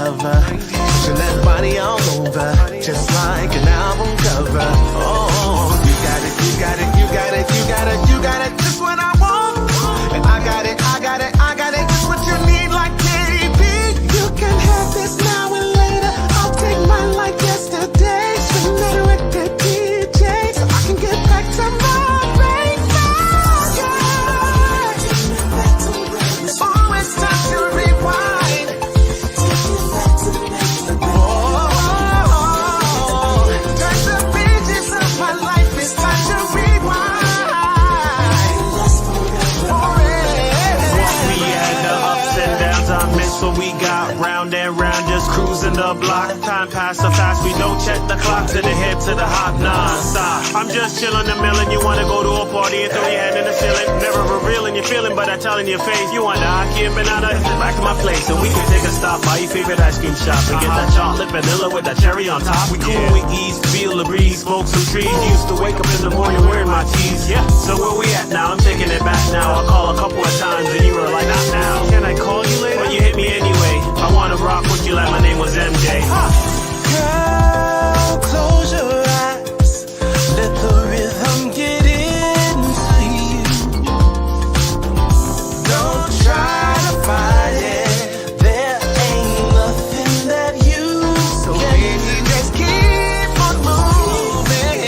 lover. Pushing that body all over, just like an album cover. Oh, you got it, you got it, you got it, you got it, you got it. Just what I want. And I got it, I got it, I got it. Just what you need, like baby. You can have this now and later. I'll take mine like yesterday. Spend it with the DJ, so I can get back to my baby. It's always time to rewind. Oh, turn the pages of my life. It's time to rewind. We had the ups and downs, I miss what we got. Round and round, just cruising the block. Time passed so fast, we don't check the clock. To the head, to the hop, non-stop. I'm just chilling the millin'. You wanna go to a party and throw your hand in the ceiling. Never revealing your feeling, but I tell in your face. You want the hockey and banana, back to my place. And we can take a stop by your favorite ice cream shop and get that chocolate vanilla with that cherry on top. We cool with ease, feel the breeze, smoke some trees. Used to wake up in the morning wearing my tees. Yeah, so where we at now? I'm taking it back now. I call a couple of times and you were like, not now. Can I call you later? Well, you hit me anyway. I wanna rock with you like my name was MJ. Girl, close your eyes. Let the rhythm get into you. Don't try to fight it. There ain't nothing that you so baby, just keep on moving.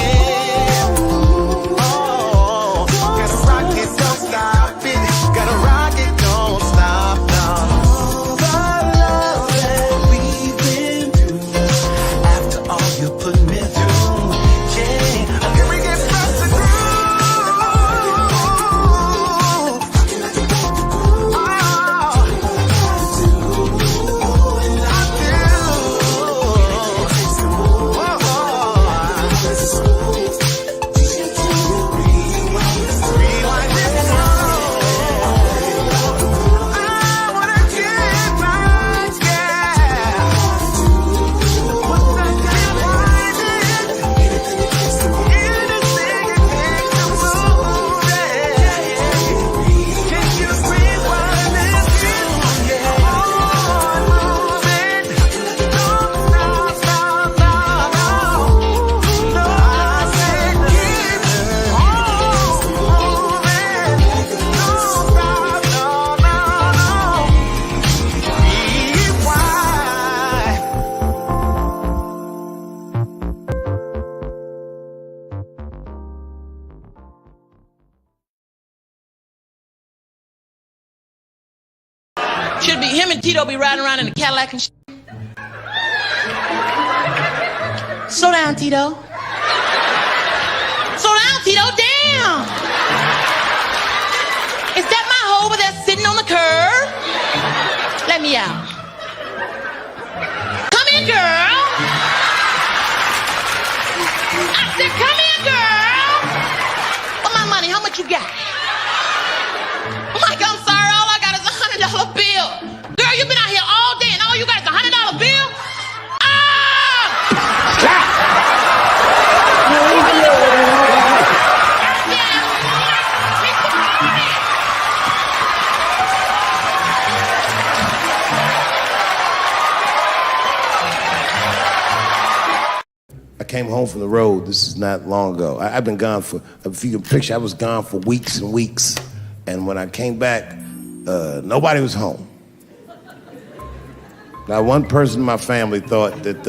Oh, gotta rock it, don't stop it. Gotta rock it, don't stop now. The love that we've been through, after all you put me through, yeah. Can we get back to groove? Should be him and Tito be riding around in a Cadillac and shit. Slow down, Tito. Slow down, Tito. Damn. Is that my hoe over there sitting on the curb? Let me out. Come in, girl. I said, come in, girl. For my money, how much you got? Mike, I'm sorry. All I got is $100 bill. Girl, you've been out here all day and all you got is $100 bill? I came home from the road. This is not long ago. I've been gone for, if you can picture, I was gone for weeks and weeks. And when I came back, nobody was home. Now, one person in my family thought that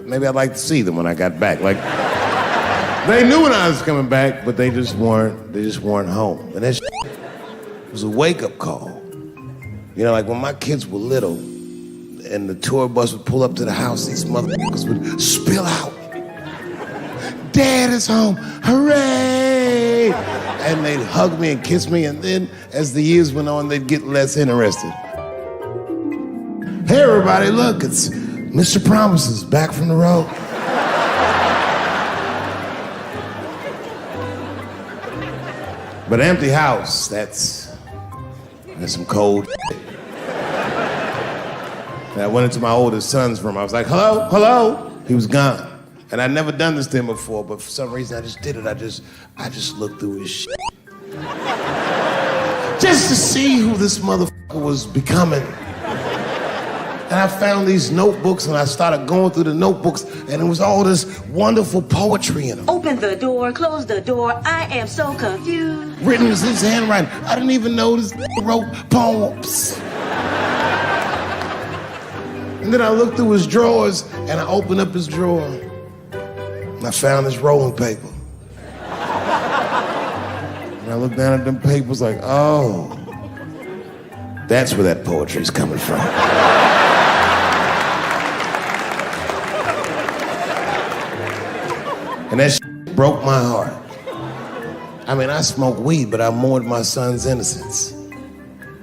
maybe I'd like to see them when I got back. Like, they knew when I was coming back, but they just weren't home. And that was a wake-up call. You know, like when my kids were little, and the tour bus would pull up to the house, these motherfuckers would spill out. Dad is home, hooray! And they'd hug me and kiss me, and then as the years went on, they'd get less interested. Hey everybody, look, it's Mr. Promises back from the road. But an empty house, that's some cold shit. And I went into my oldest son's room. I was like, hello, hello. He was gone. And I'd never done this to him before, but for some reason I just did it. I just looked through his shit. Just to see who this motherfucker was becoming. And I found these notebooks and I started going through the notebooks and it was all this wonderful poetry in them. Open the door, close the door, I am so confused. Written in his handwriting. I didn't even know this wrote poems. And then I looked through his drawers and I opened up his drawer and I found this rolling paper. And I looked down at them papers like, oh, that's where that poetry's coming from. And that shit broke my heart. I mean, I smoked weed, but I mourned my son's innocence.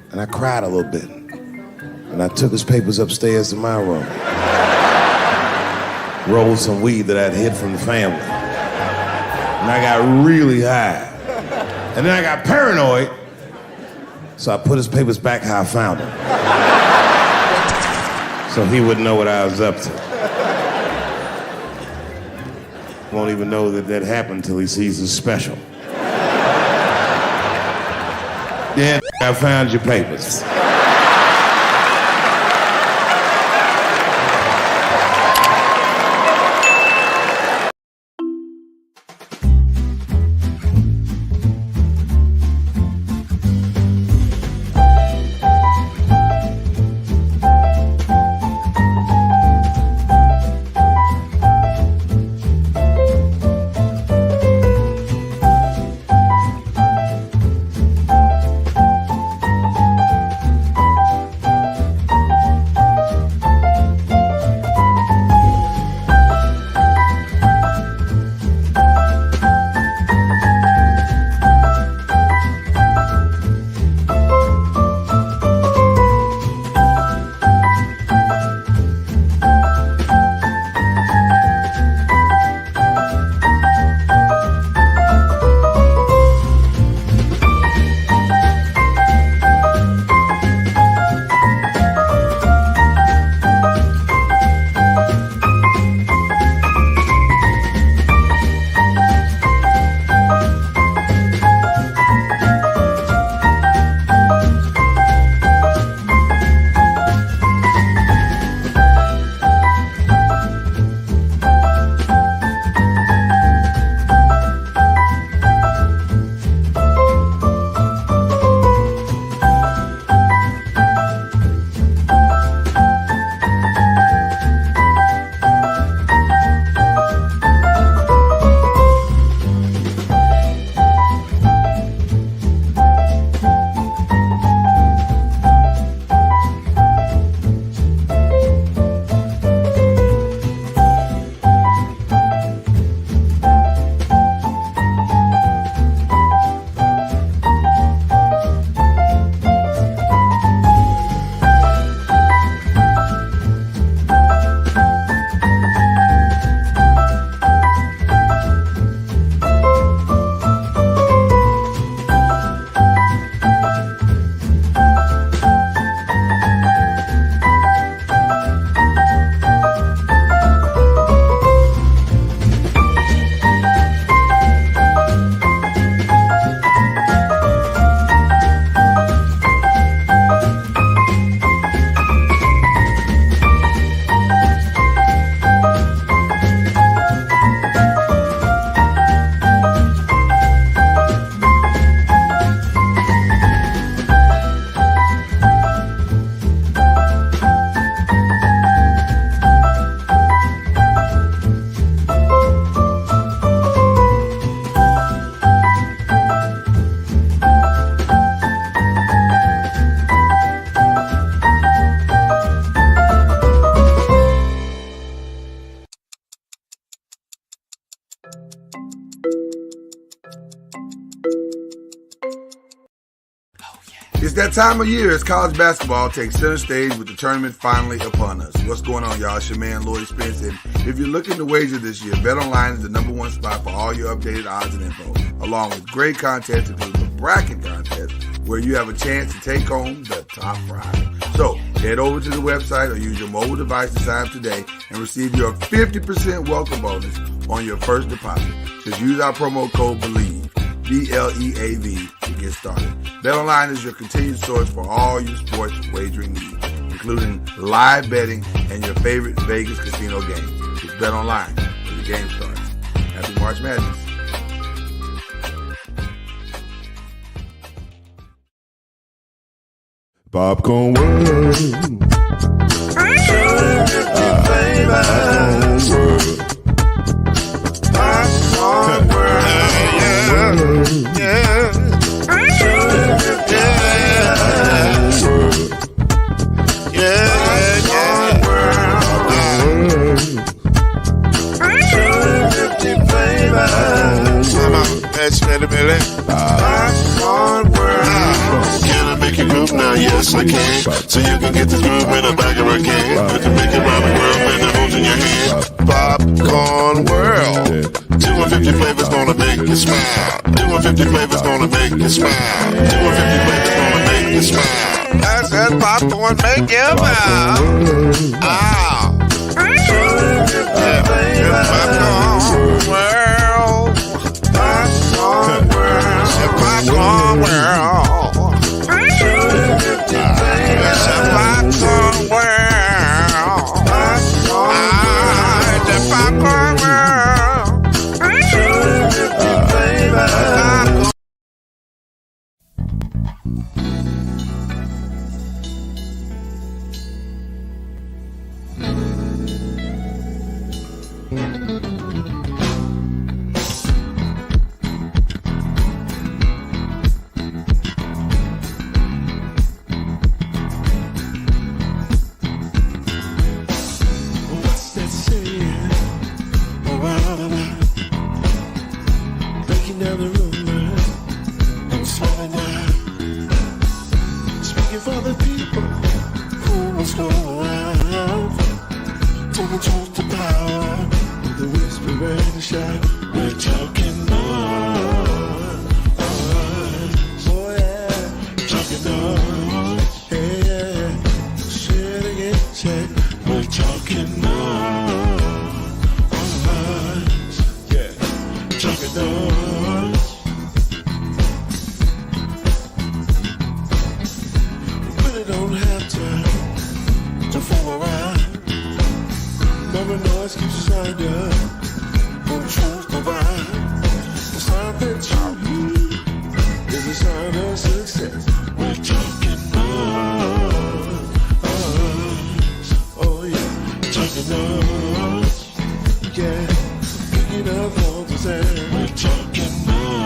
And I cried a little bit. And I took his papers upstairs to my room. Rolled some weed that I'd hid from the family. And I got really high. And then I got paranoid. So I put his papers back how I found them. So he wouldn't know what I was up to. Won't even know that that happened until he sees the special. Yeah, I found your papers. It's that time of year as college basketball takes center stage with the tournament finally upon us. What's going on, y'all? It's your man, Lloyd Spence, and if you're looking to wager this year, BetOnline is the #1 spot for all your updated odds and info, along with great contests including the bracket contest, where you have a chance to take home the top prize. So head over to the website or use your mobile device to sign up today and receive your 50% welcome bonus on your first deposit. Just use our promo code BELIEVE, BLEAV, to get started. BetOnline is your continued source for all your sports wagering needs. including live betting and your favorite Vegas casino games. It's Bet Online where the game starts. Happy March Madness. Popcorn World. Popcorn World. Yeah. Can I make you groove now? Yes, I can. So you can get this groove in a bag of a can. I can make it round the world when it holds in your hand. Popcorn World. 250 flavors gonna make you smile. 250 flavors gonna make you smile. 250 flavors gonna make you smile. I said popcorn make you smile. Ah. Popcorn World. Popcorn World. Popcorn World. Popcorn World. The Popcorn World. What's that saying? Breaking down the rumors, I'm swelling now. Speaking for the people who must go around. Taking truth to power with a whisper and a shout. We're talking noise. Oh yeah, talking noise. Hey yeah, say it again, say we're talking noise. Yeah, talking noise. Really don't have to fool around. Never noise keeps us under. No truth divine. The sound that you hear is a sign of success. We're talking noise. Oh yeah, talking noise. Yeah, picking up voices and we're talking noise.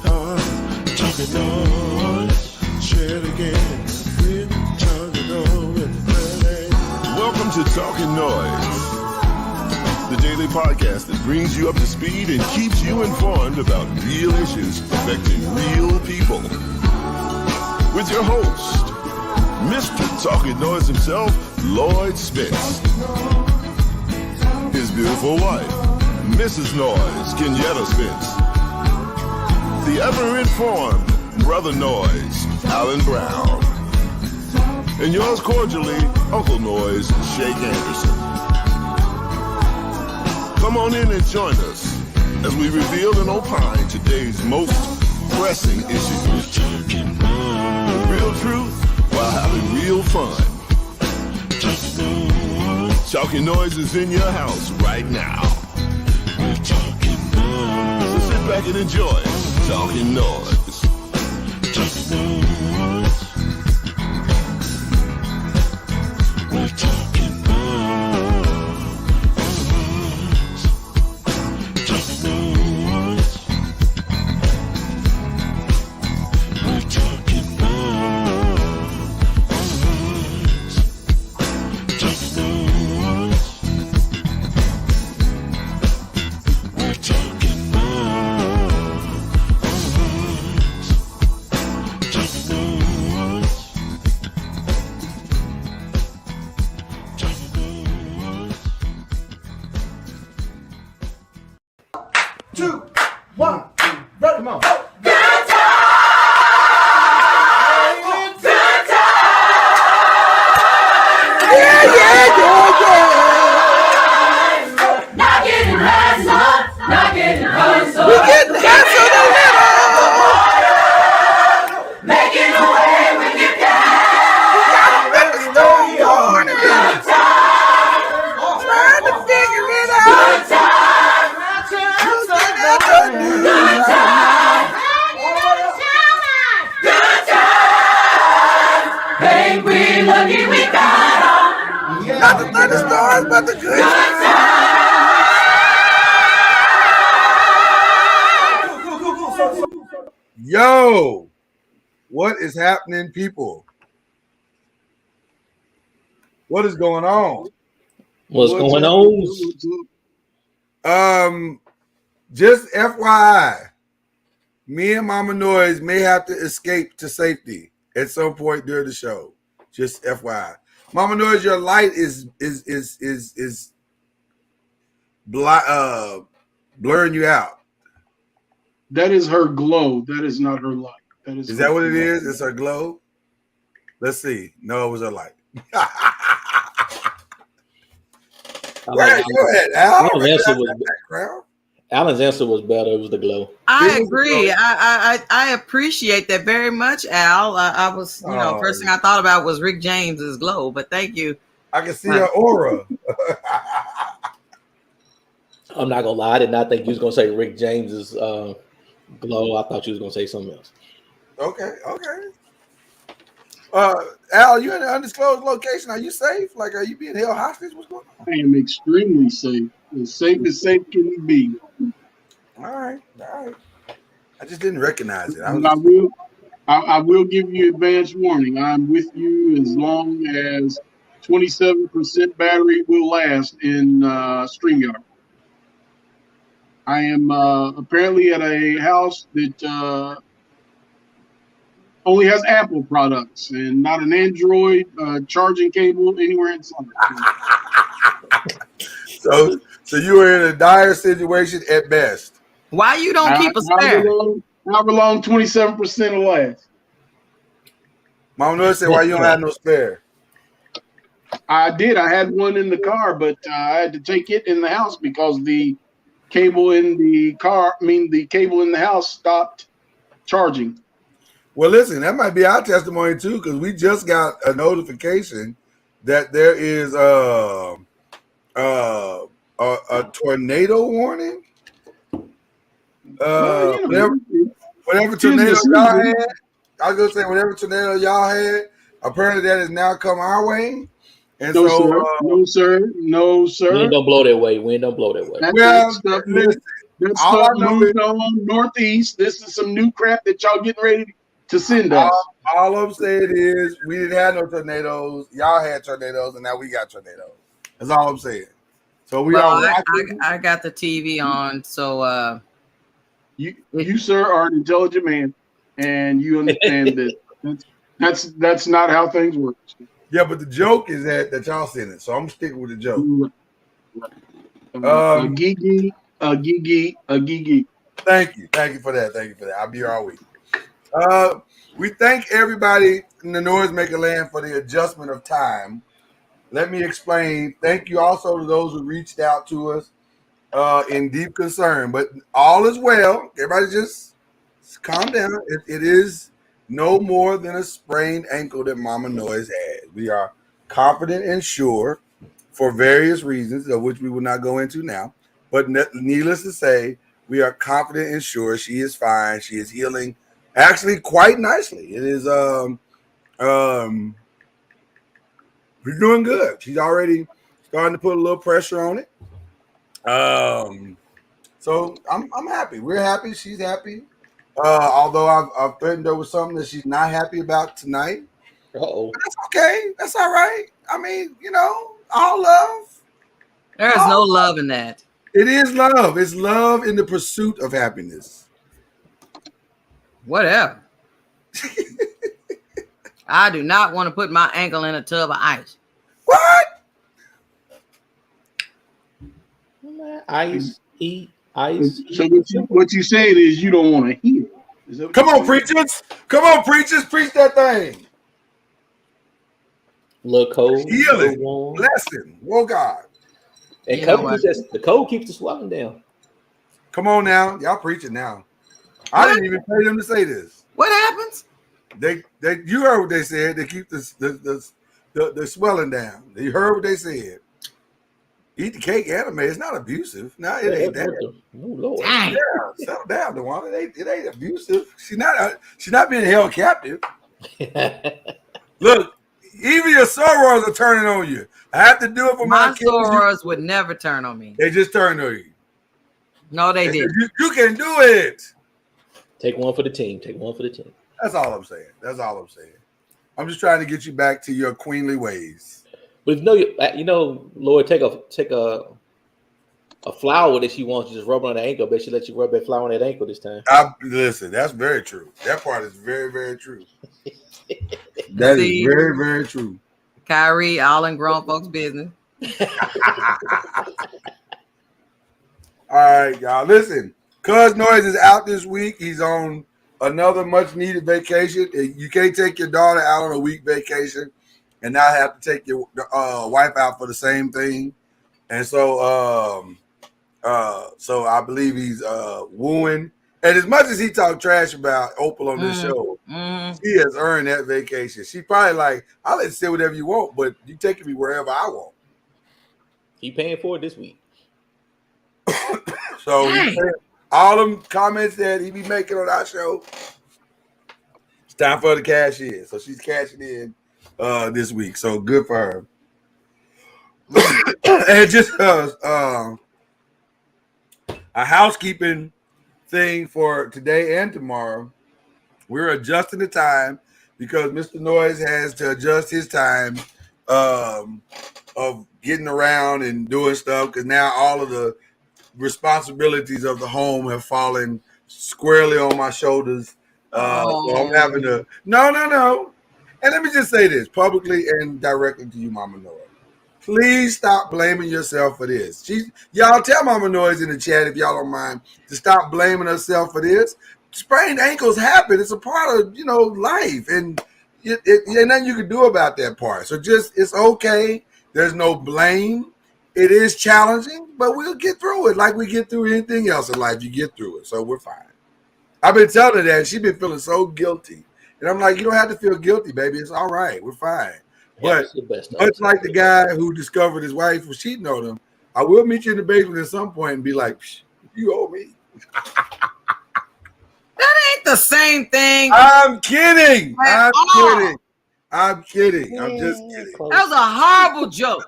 Oh yeah. Talking noise. Share it again. We're talking noise. Welcome to Talkin NOIZ, the daily podcast that brings you up to speed and keeps you informed about real issues affecting real people. With your host, Mr. Talkin NOIZ himself, Lloyd Spence. His beautiful wife, Mrs. NOIZ, Kenyatta Spence. The ever-informed Brother NOIZ, Alan Brown. And yours cordially, Uncle NOIZ, Shake Anderson. Come on in and join us as we reveal and opine today's most pressing issues. Real truth while having real fun. Talkin NOIZ is in your house right now. So sit back and enjoy Talkin NOIZ. Making a way, we get down. Yo, what is happening, people? What is going on? What's going on? Just FYI, me and Mama Noise may have to escape to safety at some point during the show. Just FYI. Mama Noise, your light is blurring you out. That is her glow. That is not her light. Is that what it is? It's her glow? Let's see. No, it was her light. Where are you at, Al? Alan's answer was better. It was the glow. I agree. I appreciate that very much, Al. I was, first thing I thought about was Rick James's glow, but thank you. I can see her aura. I'm not gonna lie. I did not think you was gonna say Rick James's glow. I thought you was gonna say something else. Okay. Al, you in an undisclosed location. Are you safe? Like, are you being held hostage? What's going on? I am extremely safe. As safe can be. All right. I just didn't recognize it. I will give you advance warning. I'm with you as long as 27% battery will last in StreamYard. I am apparently at a house that only has Apple products and not an Android charging cable anywhere inside. So you are in a dire situation at best. Why you don't keep a spare? However long 27% will last. Mama Noise said, why you don't have no spare? I did. I had one in the car, but I had to take it in the house because the cable in the cable in the house stopped charging. Well, listen, that might be our testimony too, because we just got a notification that there is a tornado warning. Whatever tornado y'all had, I was gonna say whatever tornado y'all had, apparently that has now come our way. And no, so, sir. Wind don't blow that way. That stuff moved on northeast. This is some new crap that y'all getting ready to send us. All I'm saying is we didn't have no tornadoes. Y'all had tornadoes, and now we got tornadoes. That's all I'm saying. So I got the TV on, so you sir are an intelligent man, and you understand that that's not how things work. Yeah, but the joke is that y'all seen it, so I'm sticking with the joke. A gigi. Thank you for that. I'll be here all week. We thank everybody in the Noisemaker land for the adjustment of time. Let me explain. Thank you also to those who reached out to us in deep concern. But all is well. Everybody just calm down. It is no more than a sprained ankle that Mama Noise had. We are confident and sure for various reasons, of which we will not go into now. But needless to say, we are confident and sure she is fine. She is healing actually quite nicely. It is we're doing good. She's already starting to put a little pressure on it. So I'm happy. We're happy. She's happy. Although I've threatened her with something that she's not happy about tonight. Uh-oh. But that's okay. That's all right. I mean, all love. There is no love in that. It is love. It's love in the pursuit of happiness. Whatever. I do not want to put my ankle in a tub of ice. What? Ice, eat, ice. So what you saying is you don't want to heal. Come on, preachers. Preach that thing. Look cold. Healing. Blessing. Oh, God. And the cold keeps the swelling down. Come on now. Y'all preaching now. I didn't even pay them to say this. What happens? You heard what they said. They keep the swelling down. You heard what they said. Eat the cake anime. It's not abusive. No, it ain't that. Oh, Lord. Yeah, settle down, DeWanda. It ain't abusive. She's not being held captive. Look, even your sorors are turning on you. I have to do it for my kids. My sorors would never turn on me. They just turned on you. No, they didn't. You can do it. Take one for the team. Take one for the team. That's all I'm saying. I'm just trying to get you back to your queenly ways. But Lord, take a flower that she wants to just rub on the ankle. Bet she let you rub that flower on that ankle this time. Listen, that's very true. That part is very, very true. That is very, very true. Kyrie, all in grown folks' business. All right, y'all. Listen, Cuz Noise is out this week. He's on another much-needed vacation. You can't take your daughter out on a week vacation and not have to take your wife out for the same thing. And so, so I believe he's wooing. And as much as he talked trash about Opal on this show, she has earned that vacation. She probably like, I'll let you say whatever you want, but you taking me wherever I want. He paying for it this week. So all them comments that he be making on our show, it's time for her to cash in. So she's cashing in this week. So good for her. And just a housekeeping thing for today and tomorrow. We're adjusting the time because Mr. Noise has to adjust his time of getting around and doing stuff because now all of the responsibilities of the home have fallen squarely on my shoulders. So I'm having to no. And let me just say this publicly and directly to you, Mama Noise. Please stop blaming yourself for this. Y'all tell Mama Noise in the chat if y'all don't mind to stop blaming herself for this. Sprained ankles happen. It's a part of life, and ain't nothing you can do about that part. So it's okay. There's no blame. It is challenging, but we'll get through it like we get through anything else in life. You get through it, so we're fine. I've been telling her that. She's been feeling so guilty, and I'm like, you don't have to feel guilty, baby. It's all right. We're fine. But much like the guy who discovered his wife was cheating on him, I will meet you in the basement at some point and be like, you owe me. That ain't the same thing. I'm kidding. I'm just kidding. That was a horrible joke.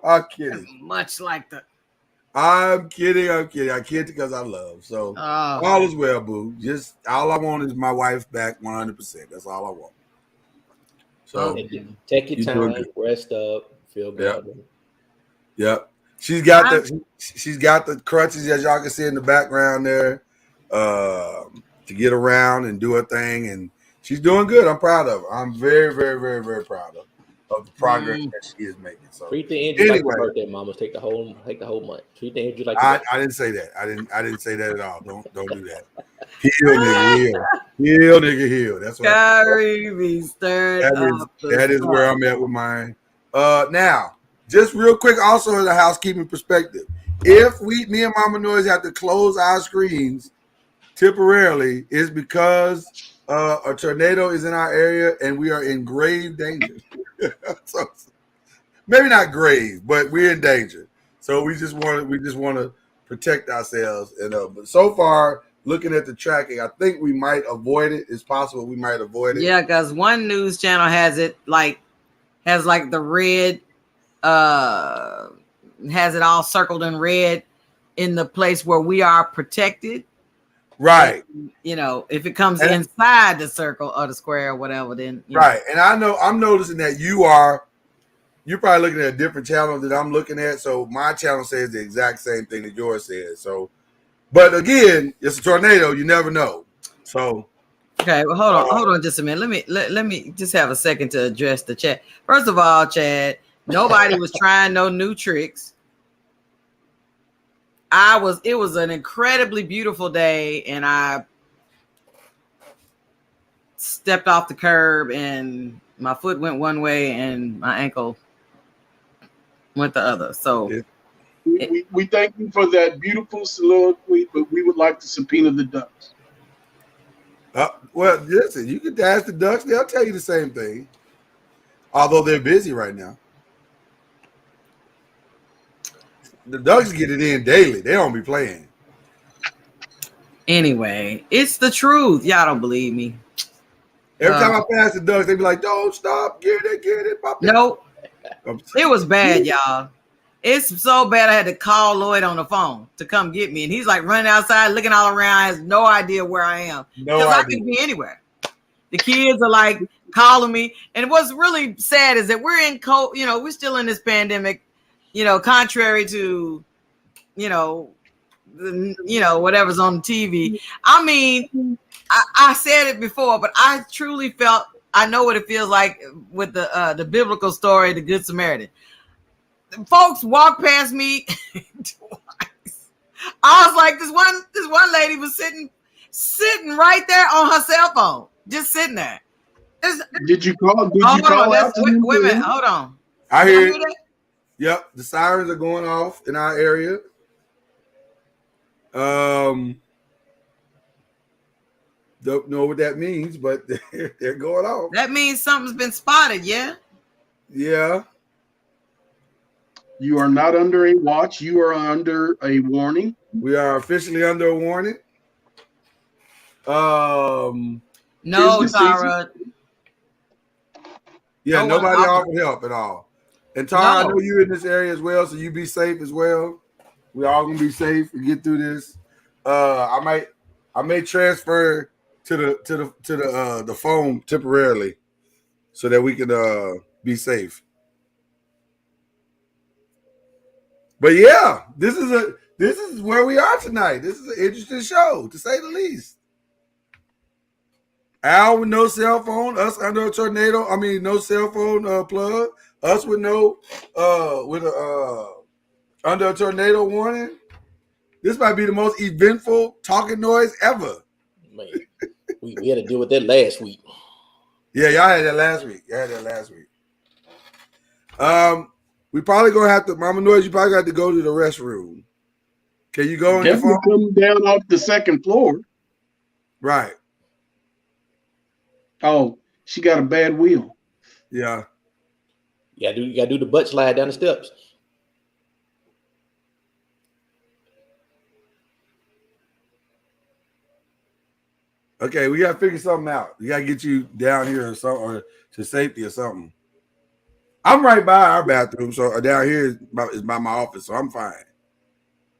I'm kidding. Much like the. I'm kidding. I kid because I love. So all is well, boo. Just all I want is my wife back 100%. That's all I want. So take your time, rest up, feel good. Yep. She's got the crutches, as y'all can see in the background there, to get around and do her thing, and she's doing good. I'm proud of her. I'm very, very, very, very proud of the progress that she is making. So treat the injury like your birthday, Mama. Take the whole month. Treat the injury like I didn't say that. I didn't say that at all. Don't do that. Heal, nigga, heal. Heal, nigga, heal. That's what Gary be stirred up. That is where I'm at with mine. Now, just real quick, also in a housekeeping perspective, if me and Mama Noise have to close our screens temporarily, it's because a tornado is in our area and we are in grave danger. So, maybe not grave, but we're in danger. So we just want to protect ourselves. And but so far, looking at the tracking, I think we might avoid it. It's possible we might avoid it. Yeah, because one news channel has the red, has it all circled in red in the place where we are protected. Right. But, if it comes inside the circle or the square or whatever, then right. And I know I'm noticing that you're probably looking at a different channel that I'm looking at. So my channel says the exact same thing that yours says. So, but again, it's a tornado. You never know. So. Okay. Well, hold on just a minute. Let me just have a second to address the chat. First of all, Chad, nobody was trying no new tricks. It was an incredibly beautiful day, and I stepped off the curb and my foot went one way and my ankle went the other. So we thank you for that beautiful soliloquy, but we would like to subpoena the Ducks. Well, listen, you can ask the Ducks. They'll tell you the same thing, although they're busy right now. The Ducks get it in daily. They don't be playing. Anyway, it's the truth. Y'all don't believe me. Every time I pass the Ducks, they be like, "Don't stop, get it, pop it." Nope. It was bad, y'all. It's so bad I had to call Lloyd on the phone to come get me. And he's like running outside, looking all around, has no idea where I am. Because I could be anywhere. The kids are like calling me. And what's really sad is that we're in we're still in this pandemic, contrary to, whatever's on the TV. I mean, I said it before, but I truly felt, I know what it feels like with the biblical story, the Good Samaritan. Folks walked past me twice. I was like, this one lady was sitting right there on her cell phone, just sitting there. Did you call? Did you call out? Wait a minute, hold on. I hear it. Yep, the sirens are going off in our area. Don't know what that means, but they're going off. That means something's been spotted, yeah? Yeah. You are not under a watch. You are under a warning. We are officially under a warning. No, Tara. Yeah, nobody offered help at all. And Tara, I know you're in this area as well, so you be safe as well. We all gonna be safe and get through this. I may transfer to the phone temporarily so that we can be safe. But yeah, this is where we are tonight. This is an interesting show, to say the least. Al with no cell phone, us under a tornado. I mean, no cell phone plug. Us with under a tornado warning. This might be the most eventful Talkin Noise ever. Man, we had to deal with that last week. Yeah, y'all had that last week. We probably gonna have to, Mama Noise. You probably got to go to the restroom. Can you go on your phone? Come down off the second floor. Right. Oh, she got a bad wheel. Yeah. You gotta do the butt slide down the steps. Okay, we gotta figure something out. We gotta get you down here or something, or to safety or something. I'm right by our bathroom, so down here is by my office, so I'm fine.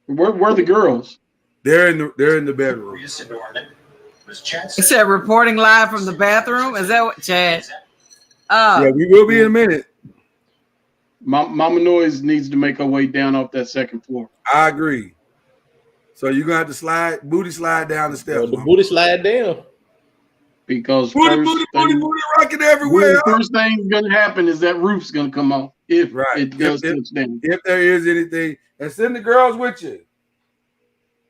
Where are the girls? They're in the bedroom. It said reporting live from the bathroom. Is that what, Chad? Yeah, we will be in a minute. Mama Noise needs to make her way down off that second floor. I agree. So you're gonna have to booty slide down the steps. The booty slide down. Because booty rocking everywhere. The first thing gonna happen is that roof's gonna come off if it does touch down. If there is anything, and send the girls with you.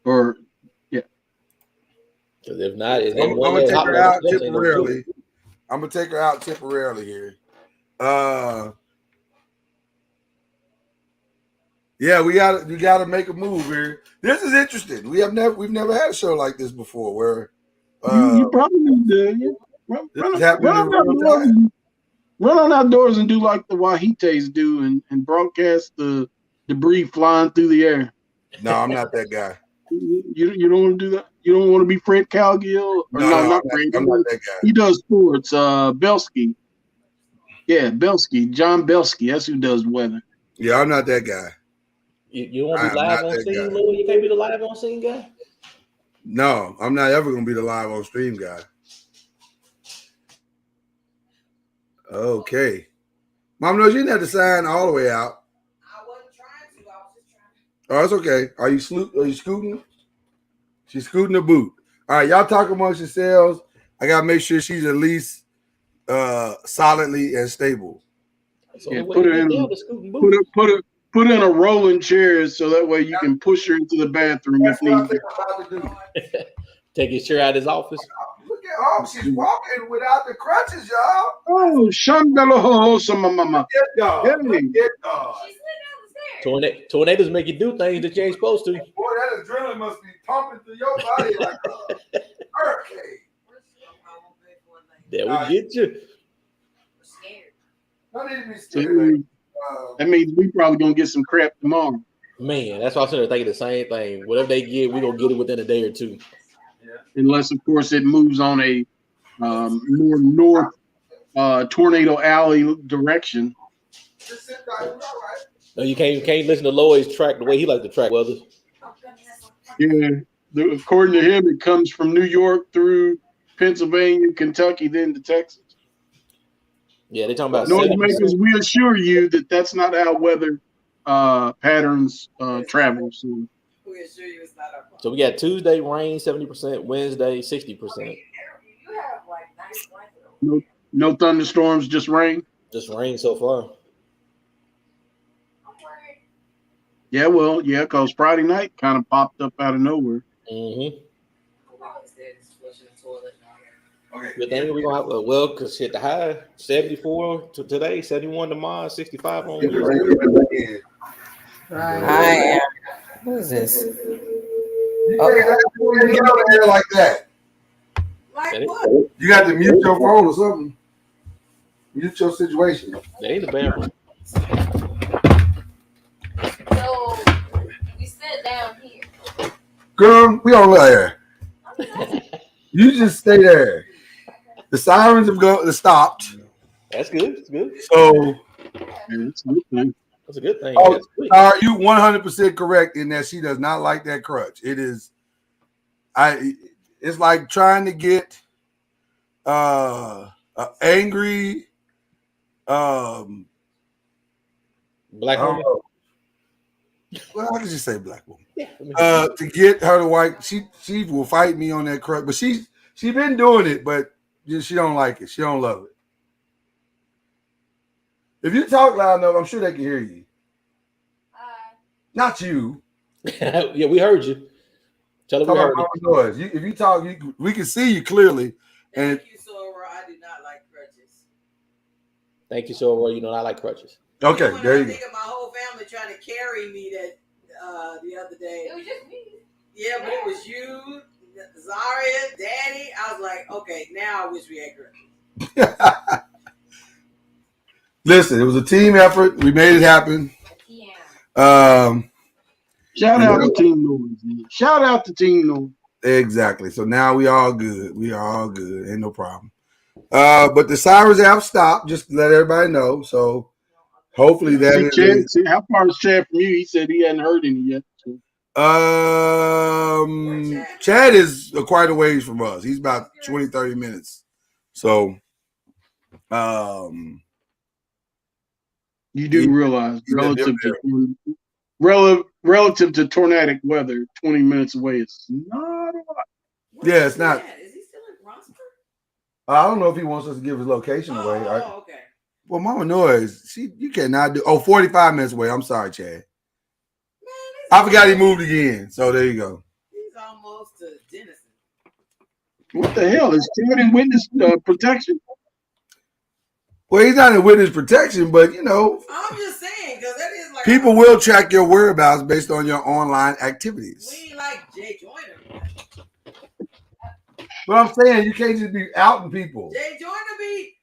Or yeah. Because if not, I'm gonna take her out temporarily. I'm gonna take her out temporarily here. Yeah, we gotta make a move here. This is interesting. We've never had a show like this before where you probably need to run on outdoors and do like the Wahites do and broadcast the debris flying through the air. No, I'm not that guy. You don't want to do that? You don't want to be Fred Calgill? No, not Fred. I'm not that guy. He does sports. Belsky. Yeah, Belsky. John Belsky. That's who does weather. Yeah, I'm not that guy. You want to be live on scene, Louis? You can't be the live on scene guy? No, I'm not ever going to be the live on stream guy. Okay. Mom knows you didn't have to sign all the way out. I wasn't trying to. I was just trying to. Oh, it's okay. Are you scooting? She's scooting the boot. All right, y'all talk amongst yourselves. I got to make sure she's at least solidly and stable. So yeah, put in a rolling chair so that way you can push her into the bathroom if needed. Take his chair out of his office. Look at she's walking without the crutches, y'all. Oh, Shandalo mama. Tornadoes make you do things that you ain't supposed to. Boy, that adrenaline must be pumping through your body like a hurricane. That will get you. I need to be scared. That means we probably gonna get some crap tomorrow. Man, that's why I'm sitting there thinking the same thing. Whatever they get, we're gonna get it within a day or two. Yeah. Unless, of course, it moves on a more north tornado alley direction. No, you can't listen to Lloyd's track the way he like to track weathers. Yeah, according to him, it comes from New York through Pennsylvania, Kentucky, then to Texas. Yeah, they're talking about Noisemakers, we assure you that that's not how weather patterns travel. So. We assure you it's not our fault. So we got Tuesday rain 70%, Wednesday 60%. No thunderstorms, just rain. Just rain so far. Yeah, well, yeah, because Friday night kind of popped up out of nowhere. Mm-hmm. Good thing we're gonna have because the high 74 to today, 71 tomorrow, 65 on Wednesday. Hi, who is this? You can't get over there like that. Like what? You got to mute your phone or something. Mute your situation. They ain't the bathroom. So we sit down here. Girl, we don't let her. You just stay there. The sirens have stopped. That's good. It's good. So That's a good thing. That's a good thing. Oh, are you 100% correct in that she does not like that crutch? It is. It's like trying to get angry black woman. Well, I can just say black woman. To get her to white, she will fight me on that crutch, but she been doing it, but she don't like it. She don't love it. If you talk loud enough, I'm sure they can hear you. Not you. Yeah, we heard you. Tell her we heard noise. If you talk, we can see you clearly. And Thank you, Sora. I do not like crutches. Thank you, Sora. You know I like crutches. Okay, there you go. I think of my whole family trying to carry me that the other day. It was just me. Yeah, but it was you, Zaria, Daddy. I was like, okay, now I wish we had crutches. Listen, it was a team effort. We made it happen. Shout out to Team Noise. Shout out to Team Noise. Exactly. So now we all good. We are all good. Ain't no problem. But the sirens have stopped, just to let everybody know. So hopefully that how far is Chad from you? He said he hadn't heard any yet. So. Chad is quite a ways from us. He's about 20, 30 minutes. So you do realize relative to tornadic weather, 20 minutes away is not a lot. Yeah, it's not. Is he still in Bronx? I don't know if he wants us to give his location away. Okay. Well, Mama Noise, you cannot do 45 minutes away. I'm sorry, Chad. Man, I forgot he moved again. So there you go. He's almost to Denison. What the hell? Is Chad in witness protection? Well, he's not in witness protection, but you know. I'm just saying, because that is like people will track your whereabouts based on your online activities. We ain't like Jay Joyner. But I'm saying you can't just be outing people. Jay Joyner be,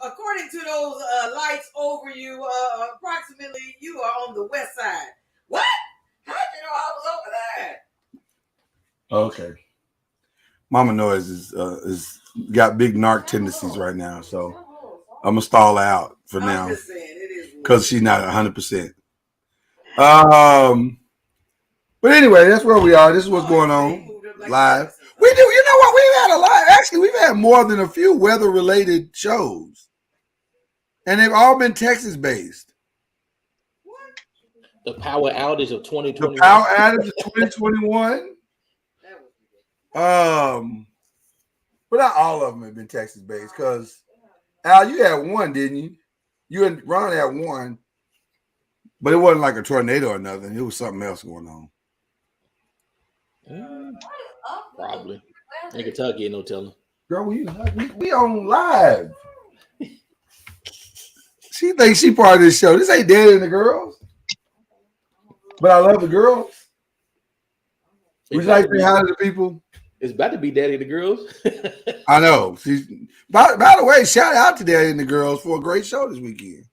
according to those lights over you, approximately you are on the west side. What? How'd you know I was over there? Okay. Mama Noise is got big narc tendencies right now, so I'm gonna stall her out for now because she's not 100%. But anyway, that's where we are. This is what's going on live. We do. You know what? We've had a lot. Actually, we've had more than a few weather-related shows, and they've all been Texas-based. The power outage of 2021. The power outage of 2021. But not all of them have been Texas-based because Al, you had one, didn't you? You and Ron had one, but it wasn't like a tornado or nothing. It was something else going on. Probably. In Kentucky, ain't no telling. Girl, we on live. She thinks she part of this show. This ain't Daddy and the Girls. But I love the girls. Would you like to say hi to the people? It's about to be Daddy and the Girls. I know. By the way, shout out to Daddy and the Girls for a great show this weekend.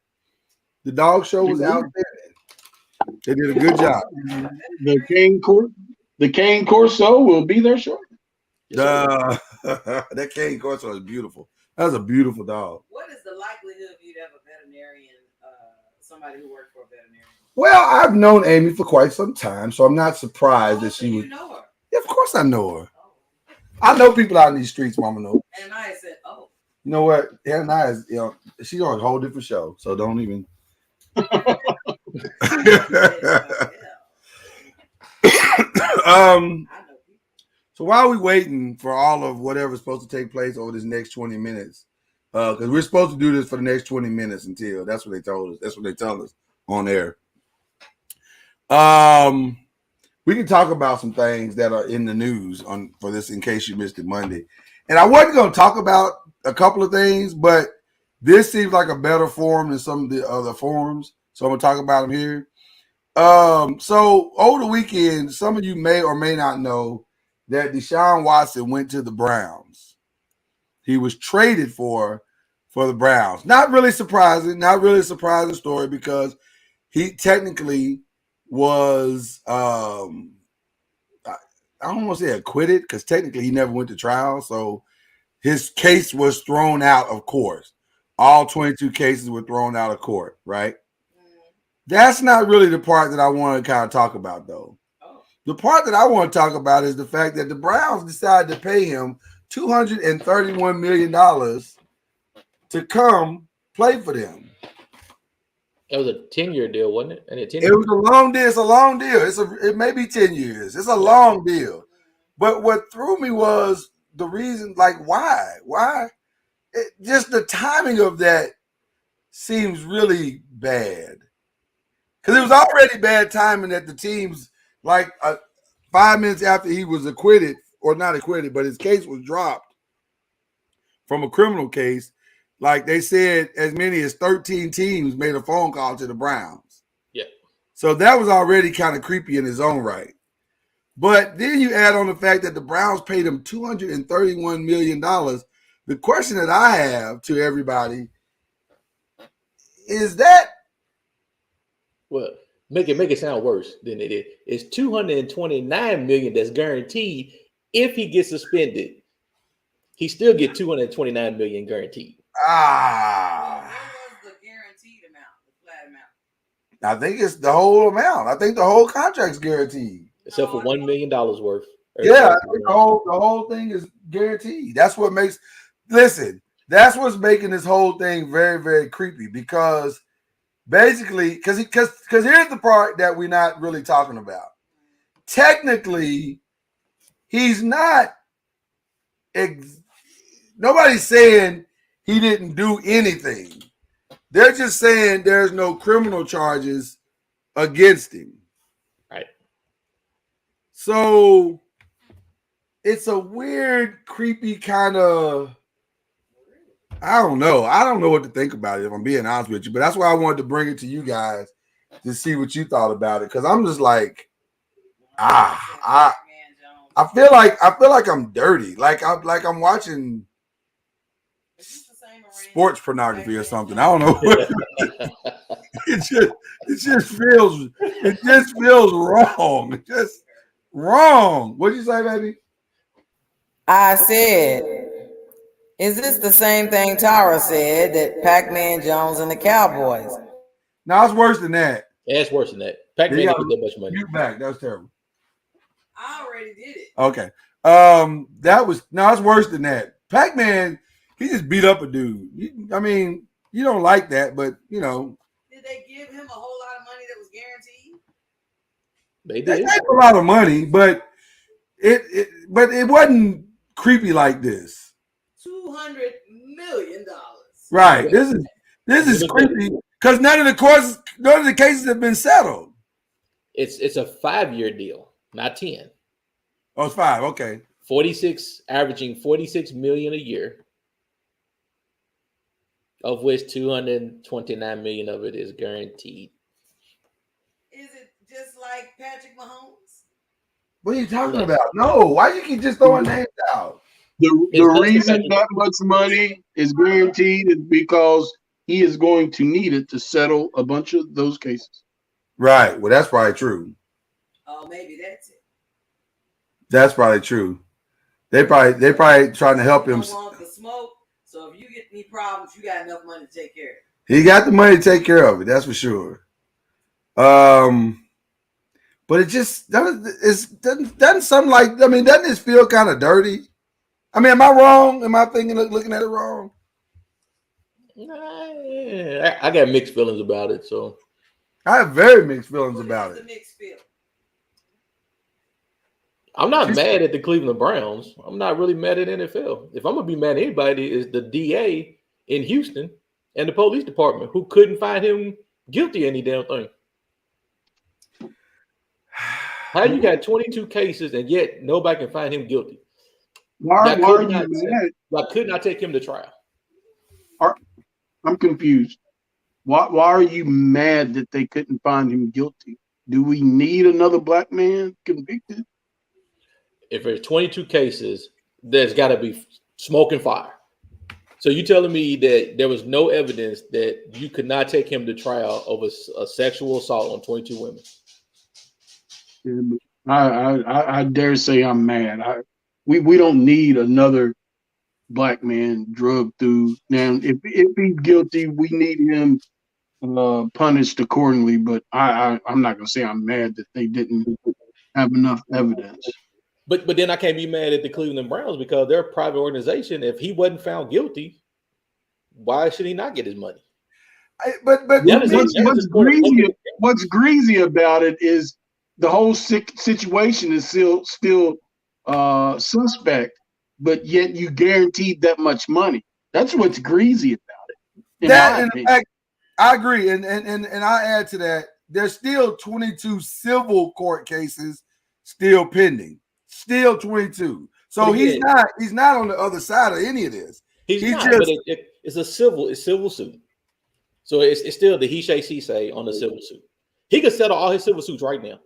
The dog show was out there. They did a good job. The Cane Corso will be there shortly. That Cane Corso is beautiful. That was a beautiful dog. What is the likelihood of you to have a veterinarian, somebody who worked for a veterinarian? Well, I've known Amy for quite some time, so I'm not surprised that she would. You know her. Yeah, of course I know her. I know people out in these streets, Mama knows. And I said, oh. You know what? Anna is, she's on a whole different show, so don't even. So while we're waiting for all of whatever's supposed to take place over this next 20 minutes, because we're supposed to do this for the next 20 minutes until that's what they told us. That's what they tell us on air. We can talk about some things that are in the news for this in case you missed it Monday. And I wasn't going to talk about a couple of things, but this seems like a better forum than some of the other forums. So I'm going to talk about them here. So over the weekend, some of you may or may not know that Deshaun Watson went to the Browns. He was traded for the Browns. Not really a surprising story because he technically was I don't want to say acquitted because technically he never went to trial. So his case was thrown out of court. All 22 cases were thrown out of court, right? That's not really the part that I want to kind of talk about, though. The part that I want to talk about is the fact that the Browns decided to pay him $231 million to come play for them. It was a 10-year deal, wasn't it? And It was a long deal. It's a long deal. It may be 10 years. It's a long deal. But what threw me was the reason, like, why? Why? Just the timing of that seems really bad. Because it was already bad timing that the teams, like 5 minutes after he was acquitted, or not acquitted, but his case was dropped from a criminal case, like they said as many as 13 teams made a phone call to the Browns. Yeah. So that was already kind of creepy in his own right. But then you add on the fact that the Browns paid him $231 million. The question that I have to everybody is that, well, make it sound worse than it is. It's $229 million that's guaranteed. If he gets suspended, he still get $229 million guaranteed. What was the guaranteed amount, the flat amount? I think it's the whole amount. I think the whole contract's guaranteed. Except for $1 million worth. Yeah, I think the whole thing is guaranteed. That's what makes, listen, that's what's making this whole thing very, very creepy because basically, because here's the part that we're not really talking about. Technically, he's not, nobody's saying he didn't do anything. They're just saying there's no criminal charges against him. Right. So it's a weird, creepy kind of, I don't know. I don't know what to think about it, if I'm being honest with you. But that's why I wanted to bring it to you guys to see what you thought about it. Because I'm just like, I feel like I'm dirty. Like I'm watching sports pornography or something. I don't know. It just feels wrong. It's just wrong. What'd you say, baby? I said, is this the same thing Tara said that Pac-Man Jones and the Cowboys? No, it's worse than that. Yeah, it's worse than that. Pac-Man didn't get that much money. Mute back. That was terrible. I already did it. Okay. It's worse than that. Pac-Man, he just beat up a dude. I mean, you don't like that, but you know. Did they give him a whole lot of money that was guaranteed? They They did. gave a lot of money, but it wasn't creepy like this. $200 million. Right. This is creepy because none of the cases have been settled. It's a 5-year deal, not 10. Oh, it's 5. Okay. Averaging $46 million a year, of which $229 million of it is guaranteed. Is it just like Patrick Mahomes? What are you talking about? No, why you keep just throwing names out? The reason that much money is guaranteed is because he is going to need it to settle a bunch of those cases. Right. Well, that's probably true. Oh, maybe that's it. That's probably true. They probably trying to help him. You don't want the smoke, so if you get any problems, you got enough money to take care of it. He got the money to take care of it. That's for sure. But it just doesn't something like, I mean, doesn't this feel kind of dirty? I mean, am I wrong? Am I looking at it wrong? I got mixed feelings about it. So I have very mixed feelings about it. I'm not mad at the Cleveland Browns. I'm not really mad at NFL. If I'm gonna be mad at anybody, is the DA in Houston and the police department who couldn't find him guilty of any damn thing. How you got 22 cases and yet nobody can find him guilty? Why are you mad? I could not take him to trial. I'm confused. Why are you mad that they couldn't find him guilty? Do we need another black man convicted? If there's 22 cases, there's got to be smoke and fire. So you telling me that there was no evidence that you could not take him to trial over a sexual assault on 22 women? I dare say I'm mad. We don't need another black man drugged through. Now, if he's guilty, we need him punished accordingly. But I'm not gonna say I'm mad that they didn't have enough evidence. But then I can't be mad at the Cleveland Browns because they're a private organization. If he wasn't found guilty, why should he not get his money? But what's greasy about it is the whole situation is still suspect, but yet you guaranteed that much money. That's what's greasy about it. In fact, I agree, and I add to that. There's still 22 civil court cases still pending. Still 22. So he's not on the other side of any of this. He's not, but it's a civil suit. So it's still the he say, she say on the civil suit. He could settle all his civil suits right now.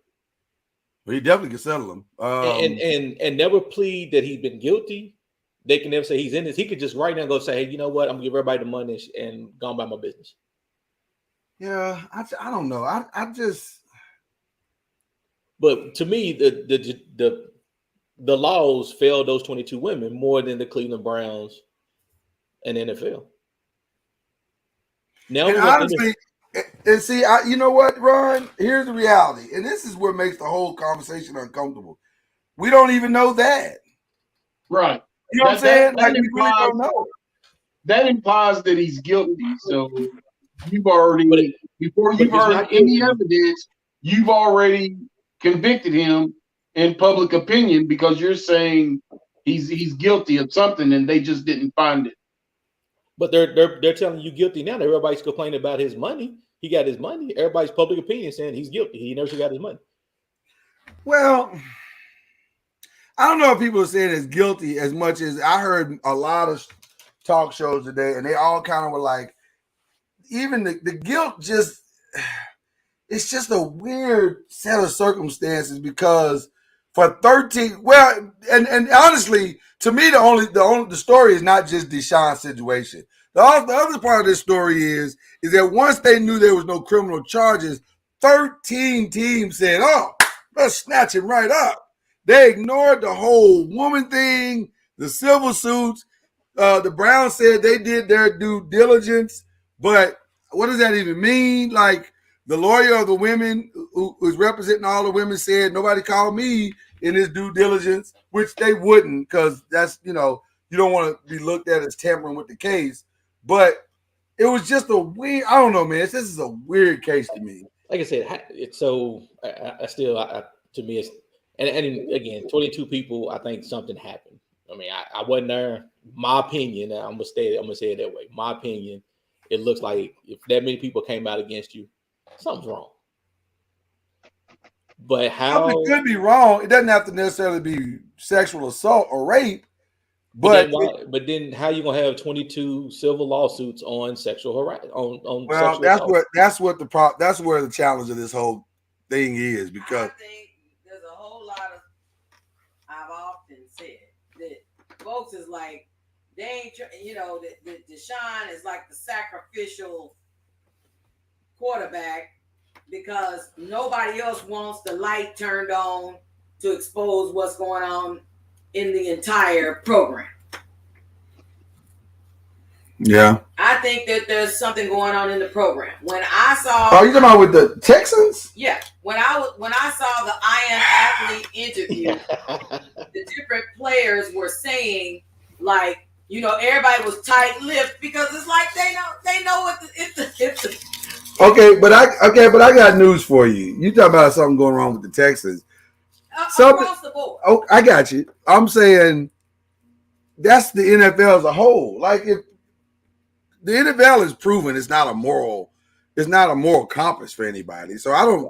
Well, he definitely could settle them. And never plead that he's been guilty. They can never say he's in this. He could just right now go say, hey, you know what? I'm gonna give everybody the money and go on about my business. Yeah, I don't know. I just. But to me, the laws failed those 22 women more than the Cleveland Browns and NFL. Now, and honestly, and see, you know what, Ron? Here's the reality, and this is what makes the whole conversation uncomfortable. We don't even know that, right? You know what I'm saying? Like, we really don't know. That implies that he's guilty. So you've already, before you've heard any evidence, you've already convicted him in public opinion because you're saying he's guilty of something and they just didn't find it. But they're telling you guilty now. Everybody's complaining about his money. He got his money. Everybody's public opinion saying he's guilty. He never got his money. Well, I don't know if people are saying it's guilty as much as I heard a lot of talk shows today, and they all kind of were like, even the guilt just, it's just a weird set of circumstances because for 13, well, and honestly, to me, the story is not just Deshaun's situation. The other part of this story is that once they knew there was no criminal charges, 13 teams said, oh, let's snatch him right up. They ignored the whole woman thing, the civil suits. The Browns said they did their due diligence, but what does that even mean? Like, the lawyer of the women who was representing all the women said, nobody called me in his due diligence, which they wouldn't, because that's, you don't want to be looked at as tampering with the case. But it was just a weird, I don't know, man. This is a weird case to me. Like I said, it's so, to me, it's, and again, 22 people, I think something happened. I mean, I wasn't there. My opinion, I'm gonna say it that way. My opinion, it looks like if that many people came out against you, something's wrong. But how something could be wrong. It doesn't have to necessarily be sexual assault or rape. But then how you gonna have 22 civil lawsuits on sexual harassment? Well, that's where the challenge of this whole thing is, because I think there's a whole lot of, I've often said that folks is like, they ain't, that Deshaun is like the sacrificial quarterback because nobody else wants the light turned on to expose what's going on in the entire program. Yeah. I think that there's something going on in the program. When I saw, Oh, you talking about with the Texans? yeah, when I saw the I Am Athlete interview, the different players were saying, like, you know, everybody was tight-lipped because it's like they know what it's Okay, but I got news for you. You talking about something going wrong with the Texans? across the board. Oh, I got you. I'm saying that's the NFL as a whole. Like, if the NFL is proven it's not a moral compass for anybody. So I don't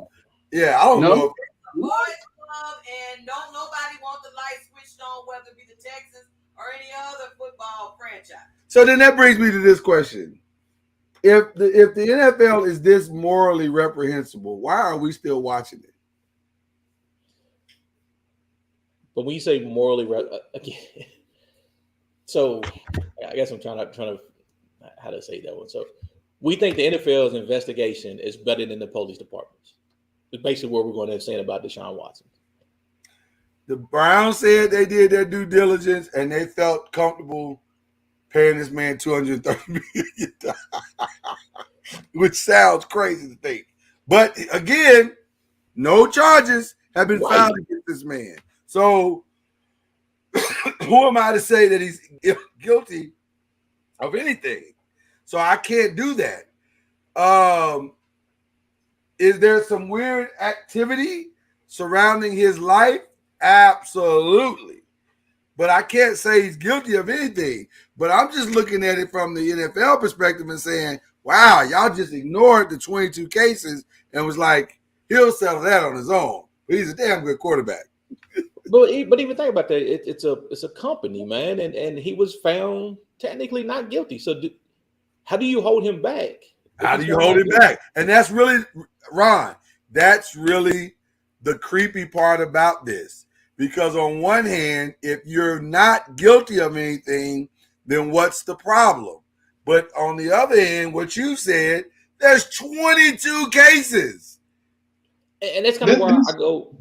No. know. Boys club, and don't nobody want the lights switched on, whether it be the Texans or any other football franchise. So then that brings me to this question. If the NFL is this morally reprehensible, why are we still watching it? But when you say morally, again, so I guess I'm trying to how to say that one. So we think the NFL's investigation is better than the police departments. It's basically what we're going to say about Deshaun Watson. The Browns said they did their due diligence and they felt comfortable paying this man $230 million, which sounds crazy to think. But again, no charges have been filed against this man. So who am I to say that he's guilty of anything? So I can't do that. Is there some weird activity surrounding his life? Absolutely. But I can't say he's guilty of anything. But I'm just looking at it from the NFL perspective and saying, wow, y'all just ignored the 22 cases and was like, he'll settle that on his own. But he's a damn good quarterback. But even think about that. It's a company, man, and he was found technically not guilty. So how do you hold him back? How do you hold him back? And that's really, Ron, that's really the creepy part about this. Because on one hand, if you're not guilty of anything, then what's the problem? But on the other hand, what you said, there's 22 cases. And that's kind of why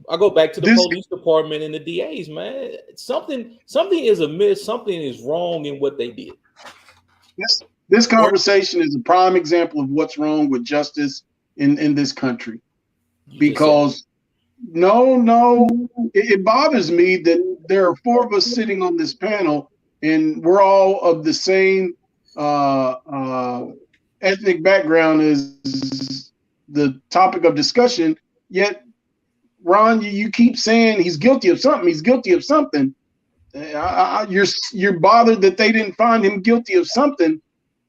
I go back to the police department and the DAs, man. Something is amiss. Something is wrong in what they did. This conversation is a prime example of what's wrong with justice in this country. Because it bothers me that there are four of us sitting on this panel and we're all of the same ethnic background as the topic of discussion. Yet, Ron, you keep saying he's guilty of something. He's guilty of something. You're bothered that they didn't find him guilty of something.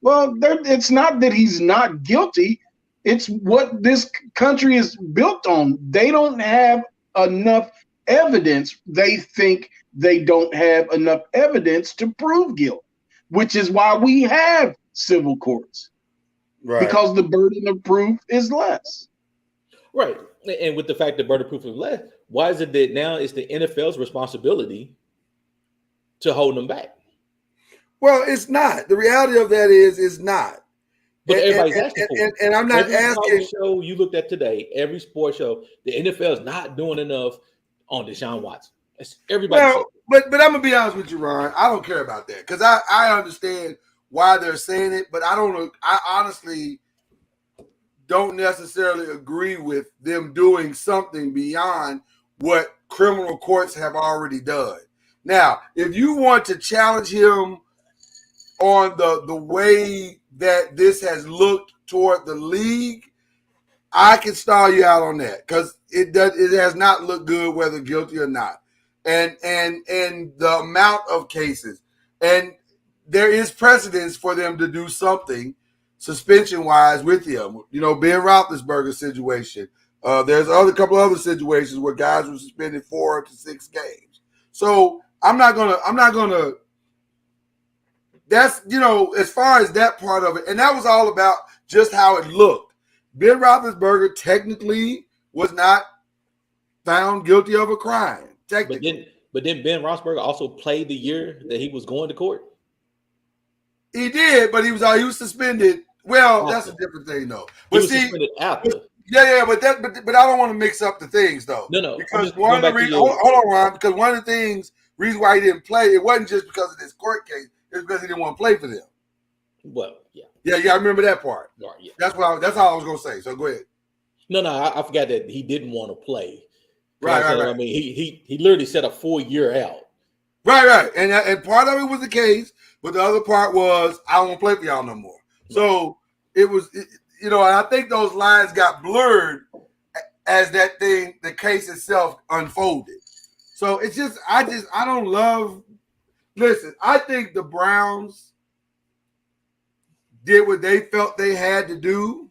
Well, it's not that he's not guilty. It's what this country is built on. They don't have enough evidence. They think they don't have enough evidence to prove guilt, which is why we have civil courts. Right. Because the burden of proof is less. Right. And with the fact that burden of proof is less, why is it that now it's the NFL's responsibility to hold them back? Well, it's not. The reality of that is it's not. But everybody's asking for it. And I'm not every asking. Show you looked at today, every sports show, the NFL is not doing enough on Deshaun Watson. It's everybody. Well, but I'm gonna be honest with you, Ron. I don't care about that because I understand why they're saying it, but I honestly don't necessarily agree with them doing something beyond what criminal courts have already done. Now, if you want to challenge him on the way that this has looked toward the league, I can stall you out on that because it has not looked good, whether guilty or not, and the amount of cases, and there is precedence for them to do something suspension wise with him. You know, Ben Roethlisberger situation. There's a couple other situations where guys were suspended 4 to 6 games. So I'm not gonna. That's, as far as that part of it, and that was all about just how it looked. Ben Roethlisberger technically was not found guilty of a crime. Technically. But then Ben Roethlisberger also played the year that he was going to court. He did, but he was suspended. Well, that's a different thing, though. But he was suspended after. But I don't want to mix up the things, though. No. Because one of the reasons, hold on, Ron, because one of the reason why he didn't play, it wasn't just because of this court case. It's because he didn't want to play for them. Well, yeah. Yeah, you gotta remember that part. Right, yeah. That's all I was gonna say. So go ahead. No, I forgot that he didn't want to play. Right. I mean, he literally set a 4-year out. Right. And part of it was the case, but the other part was I don't want to play for y'all no more. So it was, and I think those lines got blurred as the case itself unfolded. So it's just, I don't love. Listen, I think the Browns did what they felt they had to do.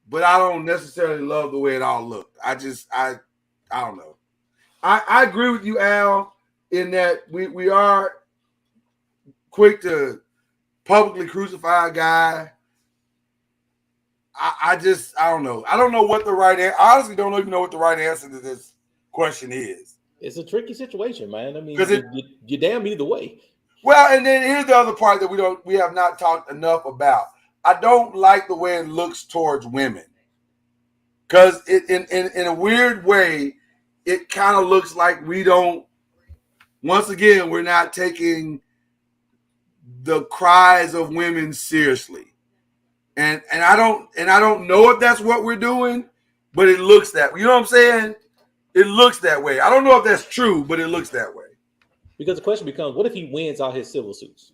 But I don't necessarily love the way it all looked. I don't know. I agree with you, Al, in that we are quick to publicly crucify a guy. I don't know. I don't know what the right answer. I honestly don't even know what the right answer to this question is. It's a tricky situation, man. I mean, you're damn either way. Well, and then here's the other part that we have not talked enough about. I don't like the way it looks towards women, because in a weird way, it kind of looks like we don't. Once again, we're not taking the cries of women seriously, and I don't know if that's what we're doing, but it looks that way. You know what I'm saying? It looks that way. I don't know if that's true, but it looks that way. Because the question becomes, what if he wins all his civil suits?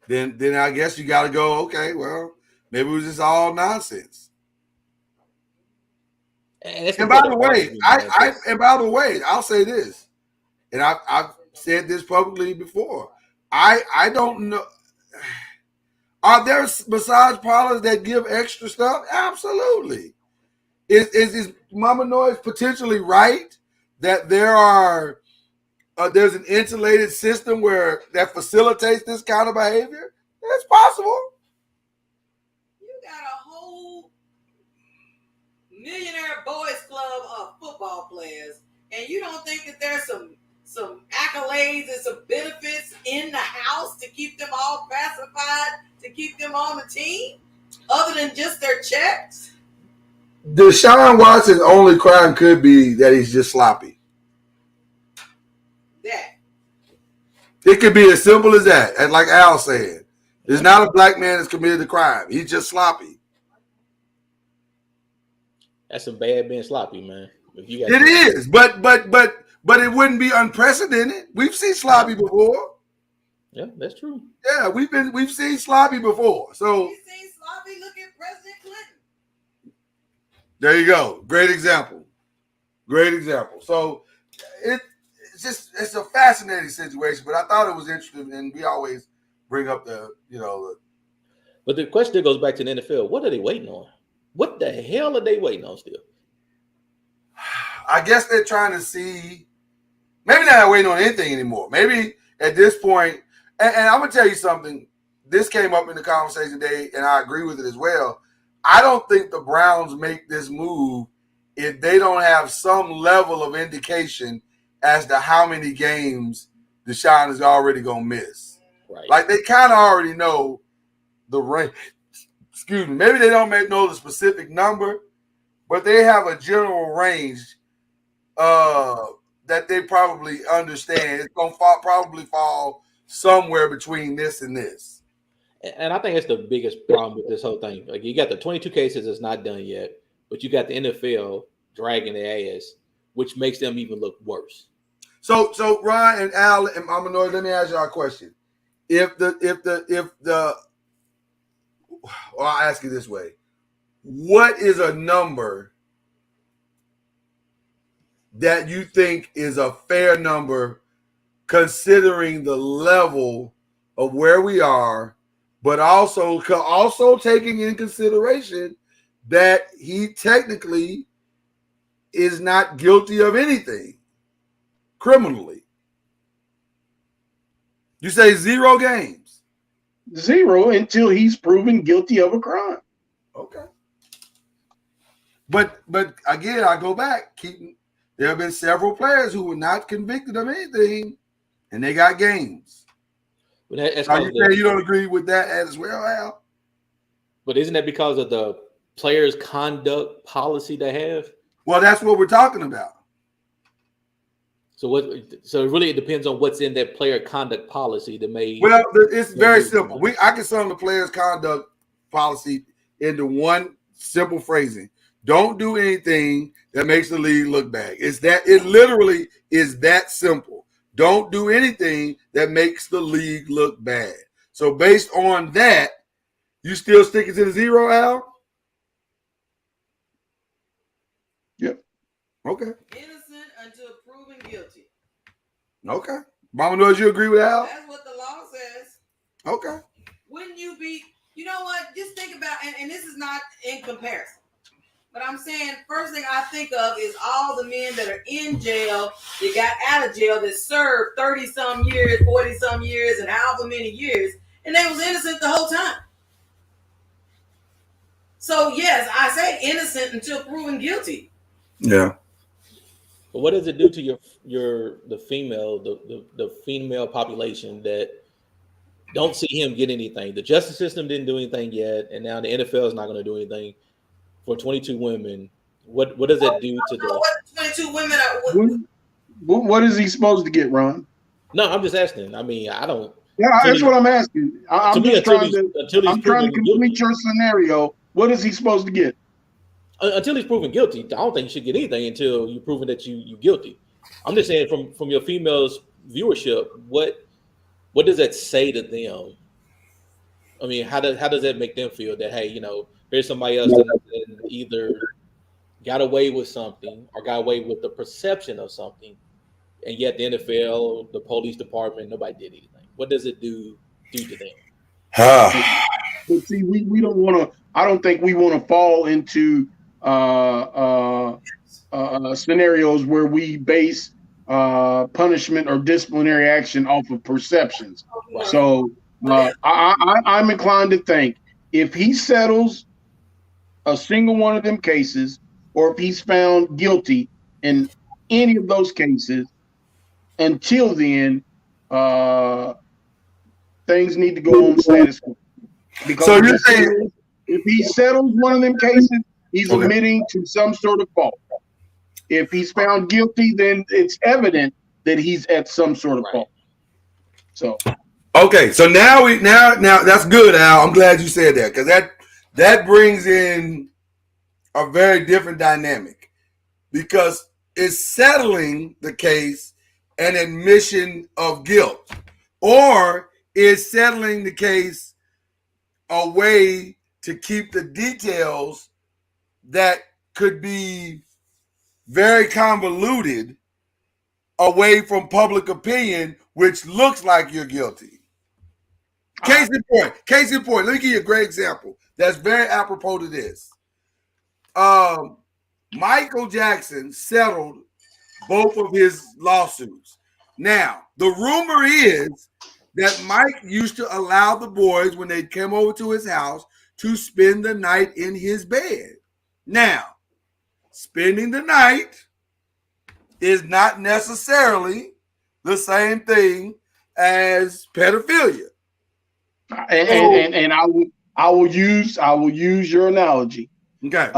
Then I guess you got to go, okay, well, maybe it was just all nonsense. And by the way, I'll say this, and I've said this publicly before. I don't know. Are there massage parlors that give extra stuff? Absolutely. Is Mama Noise potentially right that there's an insulated system that facilitates this kind of behavior? That's possible. You got a whole millionaire boys club of football players, and you don't think that there's some accolades and some benefits in the house to keep them all pacified, to keep them on the team, other than just their checks? Deshaun Watson's only crime could be that he's just sloppy. That. It could be as simple as that. And like Al said, there's not a black man that's committed a crime. He's just sloppy. That's some bad being sloppy, man. It is, but it wouldn't be unprecedented. We've seen sloppy before. Yeah, that's true. Yeah, we've seen sloppy before. So we've seen sloppy look at President Clinton. There you go. Great example. So it's a fascinating situation, but I thought it was interesting, and we always bring up But the question that goes back to the NFL: what are they waiting on? What the hell are they waiting on still? I guess they're trying to see. Maybe they're not waiting on anything anymore. Maybe at this point, and I'm gonna tell you something. This came up in the conversation today, and I agree with it as well. I don't think the Browns make this move if they don't have some level of indication as to how many games Deshaun is already going to miss. Right. Like they kind of already know the range. Excuse me. Maybe they don't know the specific number, but they have a general range that they probably understand. It's going to probably fall somewhere between this and this. And I think that's the biggest problem with this whole thing. Like you got the 22 cases that's not done yet, but you got the NFL dragging their ass, which makes them even look worse. So Ryan and Al and Mama Noise, let me ask y'all a question. I'll ask you this way. What is a number that you think is a fair number considering the level of where we are, but also taking in consideration that he technically is not guilty of anything criminally? You say 0 games. 0 until he's proven guilty of a crime. Okay. But again, I go back. There have been several players who were not convicted of anything, and they got games. But that's Are you saying you don't agree with that as well, Al? But isn't that because of the players' conduct policy they have? Well, that's what we're talking about. So what? So really, it depends on what's in that player conduct policy that may. Well, it's very simple. I can sum the player's conduct policy into one simple phrasing: don't do anything that makes the league look bad. It literally is that simple. Don't do anything that makes the league look bad. So based on that, you still sticking to the 0, Al? Yep. Okay. Innocent until proven guilty. Okay. Mama knows you agree with Al? That's what the law says. Okay. Wouldn't you be, you know what? Just think about, and this is not in comparison, but I'm saying first thing I think of is all the men that are in jail, that got out of jail, that served 30-some years, 40-some years, and however many years, and they was innocent the whole time. So yes, I say innocent until proven guilty. Yeah. But what does it do to the female population that don't see him get anything? The justice system didn't do anything yet, and now the NFL is not going to do anything for 22 women. What does that do to the? What 22 women are? What is he supposed to get, Ron? No, I'm just asking. I mean, I don't. Yeah, that's what I'm asking. I'm just trying to complete your scenario. What is he supposed to get? Until he's proven guilty, I don't think you should get anything until you've proven that you're guilty. I'm just saying from your females viewership, what does that say to them? I mean, how does that make them feel that, hey, you know, there's somebody else that either got away with something or got away with the perception of something, and yet the NFL, the police department, nobody did anything. What does it do to them? But see, we don't want to. I don't think we want to fall into scenarios where we base punishment or disciplinary action off of perceptions. Right. So I'm inclined to think if he settles a single one of them cases, or if he's found guilty in any of those cases, until then, things need to go on status quo. Because so you're saying if he settles one of them cases, he's admitting to some sort of fault. If he's found guilty, then it's evident that he's at some sort of fault. So okay, so now that's good, Al. I'm glad you said that, because that brings in a very different dynamic, because it's settling the case an admission of guilt, or is settling the case a way to keep the details that could be very convoluted away from public opinion, which looks like you're guilty. Case in point. Let me give you a great example that's very apropos to this. Michael Jackson settled both of his lawsuits. Now, the rumor is that Mike used to allow the boys, when they came over to his house, to spend the night in his bed. Now, spending the night is not necessarily the same thing as pedophilia. And I will use your analogy. Okay.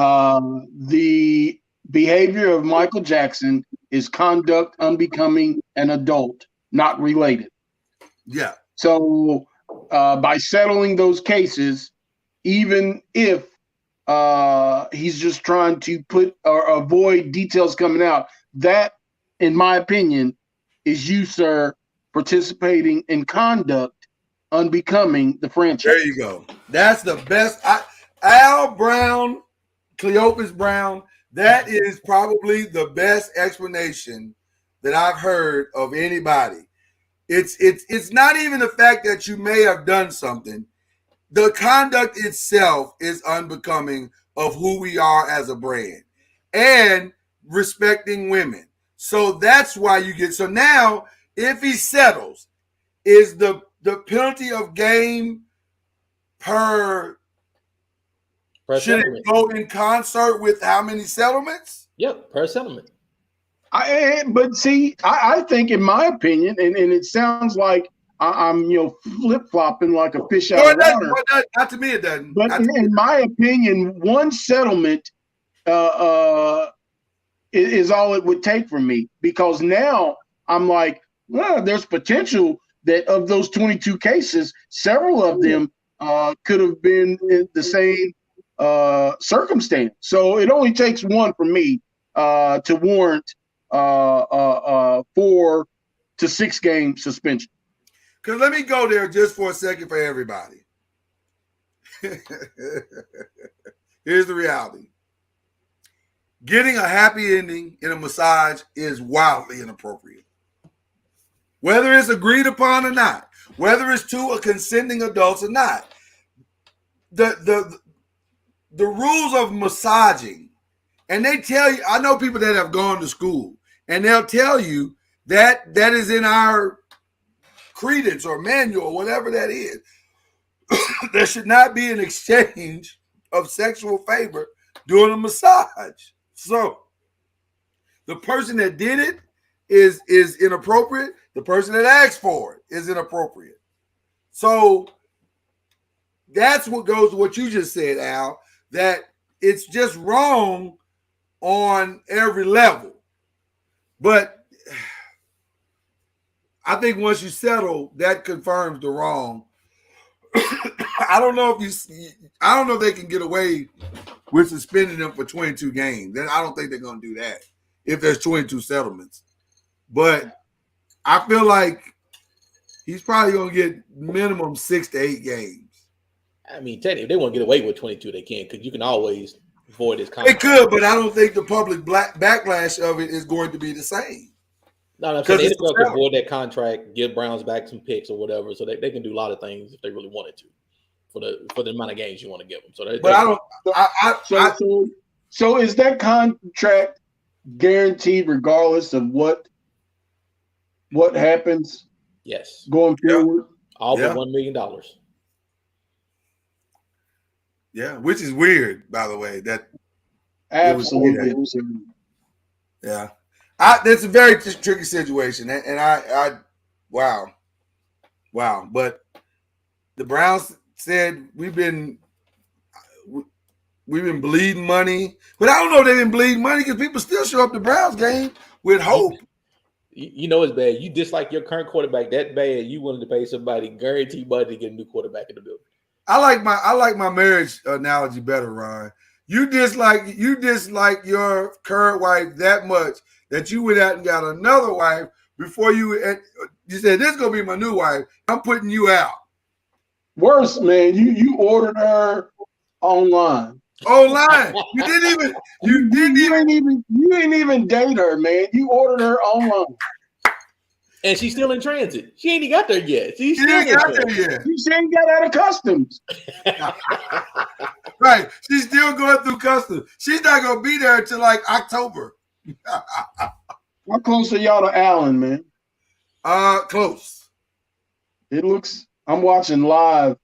The behavior of Michael Jackson is conduct unbecoming an adult, not related. Yeah. So by settling those cases, even if he's just trying to put or avoid details coming out, that, in my opinion, is you, sir, participating in conduct unbecoming the franchise. There you go. That's the best. Al Brown, Cleopas Brown, that is probably the best explanation that I've heard of anybody. It's not even the fact that you may have done something. The conduct itself is unbecoming of who we are as a brand and respecting women. So that's why you get. So now, if he settles, is the penalty of game should it go in concert with how many settlements? Yep, per settlement. But see, I think, in my opinion, and it sounds like I'm flip flopping like a fish out of water. Not to me, it doesn't. But in my opinion, one settlement is all it would take for me, because now I'm like, well, there's potential that of those 22 cases, several of them could have been in the same circumstance. So it only takes one for me to warrant 4 to 6 game suspension. Because let me go there just for a second for everybody. Here's the reality. Getting a happy ending in a massage is wildly inappropriate. Whether it's agreed upon or not, whether it's to a consenting adults or not. The rules of massaging, and they tell you, I know people that have gone to school, and they'll tell you that is in our credence or manual, whatever that is. There should not be an exchange of sexual favor during a massage. So the person that did it is inappropriate. The person that asked for it is inappropriate. So that's what goes to what you just said, Al, that it's just wrong on every level. But I think once you settle, that confirms the wrong. I don't know if they can get away with suspending them for 22 games. Then I don't think they're going to do that if there's 22 settlements. But I feel like he's probably going to get minimum 6 to 8 games. I mean, technically, if they want to get away with 22, they can, because you can always avoid this contract. They could, but I don't think the public backlash of it is going to be the same. No, I'm saying the NFL can avoid that contract, give Browns back some picks or whatever, so they can do a lot of things if they really wanted to for the amount of games you want to give them. So is that contract guaranteed regardless of what happens? Yes. Going forward, all but $1 million. Yeah, which is weird, by the way. That absolutely. Yeah. That's a very tricky situation, and I wow. But the Browns said we've been bleeding money, but I don't know if they've been bleeding money because people still show up to Browns game with hope. You know it's bad. You dislike your current quarterback that bad. You willing to pay somebody guaranteed money to get a new quarterback in the building. I like my marriage analogy better, Ron. You dislike your current wife that much that you went out and got another wife before you said, this is going to be my new wife. I'm putting you out. Worse, man, you ordered her online. Online. You didn't even date her, man. You ordered her online. And she's still in transit. She ain't got there yet. She ain't got there yet. She ain't got out of customs. Right. She's still going through customs. She's not going to be there until like October. How close are y'all to Allen, man? Close. It looks. I'm watching live.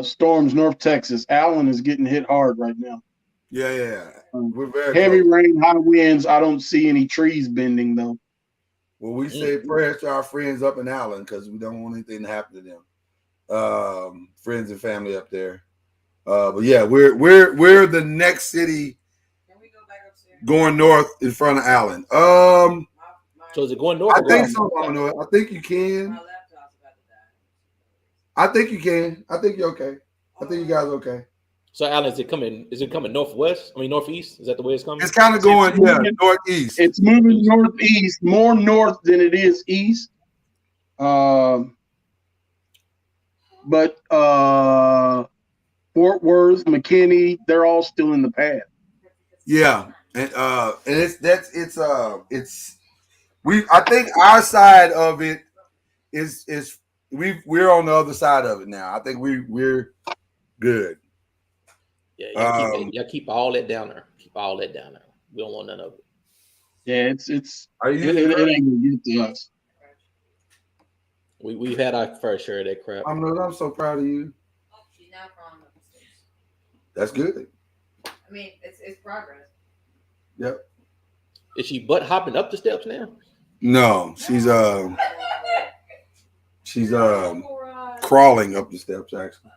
Storms, North Texas. Allen is getting hit hard right now. Yeah. We're very heavy close. rain, high winds. I don't see any trees bending though. Well, we say prayers to our friends up in Allen because we don't want anything to happen to them. Friends and family up there. But yeah, we're the next city going north in front of Allen. So is it going north? I think so. I think you can. I think you can. I think you're okay. I think you guys are okay. So Allen, is it coming northwest? I mean northeast? Is that the way it's coming? It's kind of going northeast. It's moving northeast, more north than it is east. But Fort Worth, McKinney, they're all still in the path. Yeah. And I think our side of it is we're on the other side of it now. I think we're good. Yeah, y'all keep all that down there. Keep all that down there. We don't want none of it. Yeah, it ain't gonna get to us. We've had our fair share of that crap. I'm so proud of you. She's now crawling up the stairs. That's good. I mean, it's progress. Yep. Is she butt hopping up the steps now? No, she's crawling up the steps. Actually,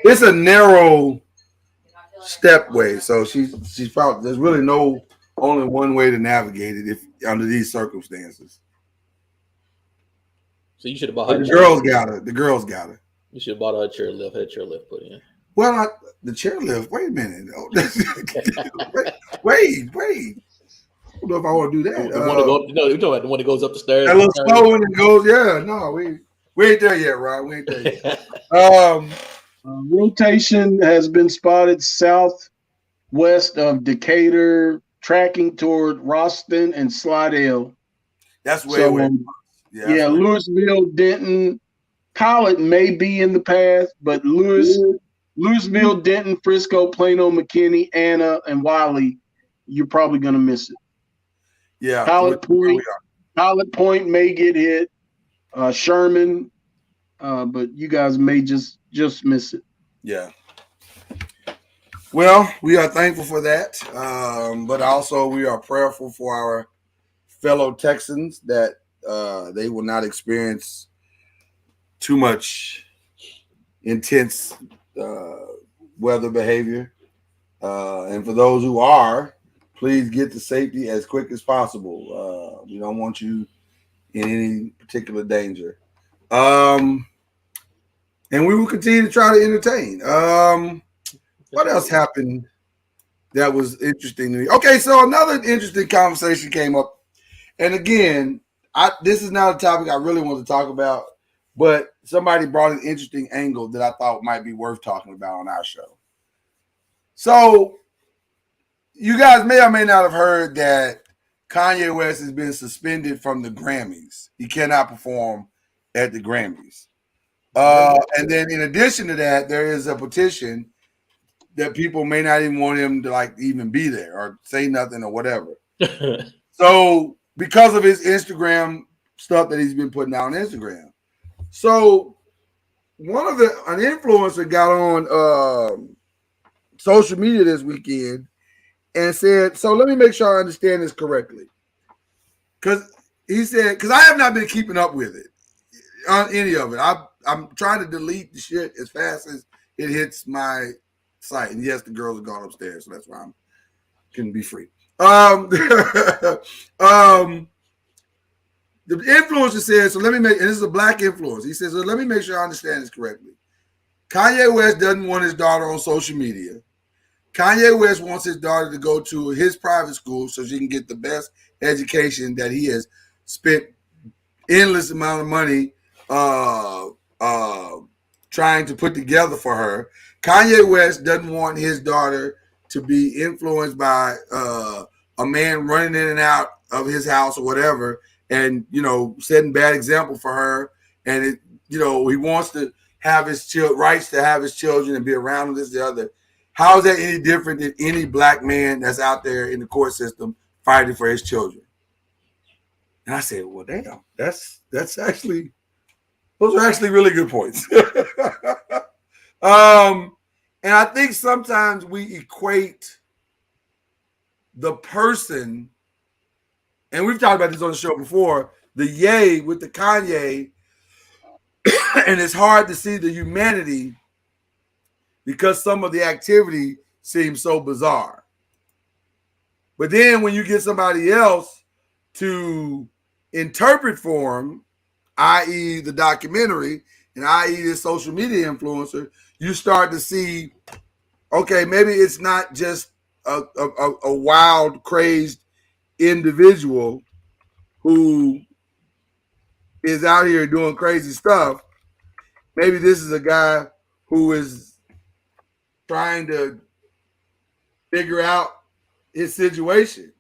it's a narrow stepway, so she's probably there's really no only one way to navigate it if under these circumstances. So you should have bought But her. the girls got it. The girls got it. You should have bought her a chairlift. Had a chairlift put in. Well, the chairlift. Wait a minute. wait. I don't know if I want to do that. The one that goes, no, you're talking about the one that goes up the stairs. That little slow one that goes. Yeah, no, we ain't there yet, Rod. We ain't there yet. Rotation has been spotted southwest of Decatur, tracking toward Roston and Slidell. That's where we're. Yeah, Louisville, Denton, Pilot may be in the path, but Louisville, Denton, Frisco, Plano, McKinney, Anna, and Wiley, you're probably going to miss it. Yeah. Pilot Point may get hit. Sherman, but you guys may just miss it. Yeah. Well, we are thankful for that, but also we are prayerful for our fellow Texans that they will not experience too much intense weather behavior. And for those who are, please get to safety as quick as possible. We don't want you in any particular danger. And we will continue to try to entertain. What else happened that was interesting to me? Okay, so another interesting conversation came up. And again, this is not a topic I really want to talk about, but somebody brought an interesting angle that I thought might be worth talking about on our show. So you guys may or may not have heard that Kanye West has been suspended from the Grammys. He cannot perform at the Grammys. And then in addition to that, there is a petition that people may not even want him to even be there or say nothing or whatever. So because of his Instagram stuff that he's been putting out on Instagram. So an influencer got on social media this weekend and said, so let me make sure I understand this correctly. Because I have not been keeping up with it on any of it. I'm trying to delete the shit as fast as it hits my site. And yes, the girls have gone upstairs, so that's why I can be free. The influencer says, so let me make, and this is a black influencer. He says, so let me make sure I understand this correctly. Kanye West doesn't want his daughter on social media. Kanye West wants his daughter to go to his private school so she can get the best education that he has spent endless amount of money trying to put together for her. Kanye West doesn't want his daughter to be influenced by a man running in and out of his house or whatever, and setting bad example for her. And he wants to have his rights to have his children and be around them, this, the other. How is that any different than any black man that's out there in the court system fighting for his children? And I said, well, damn, those are actually really good points. And I think sometimes we equate the person, and we've talked about this on the show before, the Ye with the Kanye, and it's hard to see the humanity because some of the activity seems so bizarre. But then when you get somebody else to interpret for him, i.e. the documentary, and i.e. this social media influencer, you start to see, okay, maybe it's not just a wild, crazed individual who is out here doing crazy stuff. Maybe this is a guy who is trying to figure out his situation.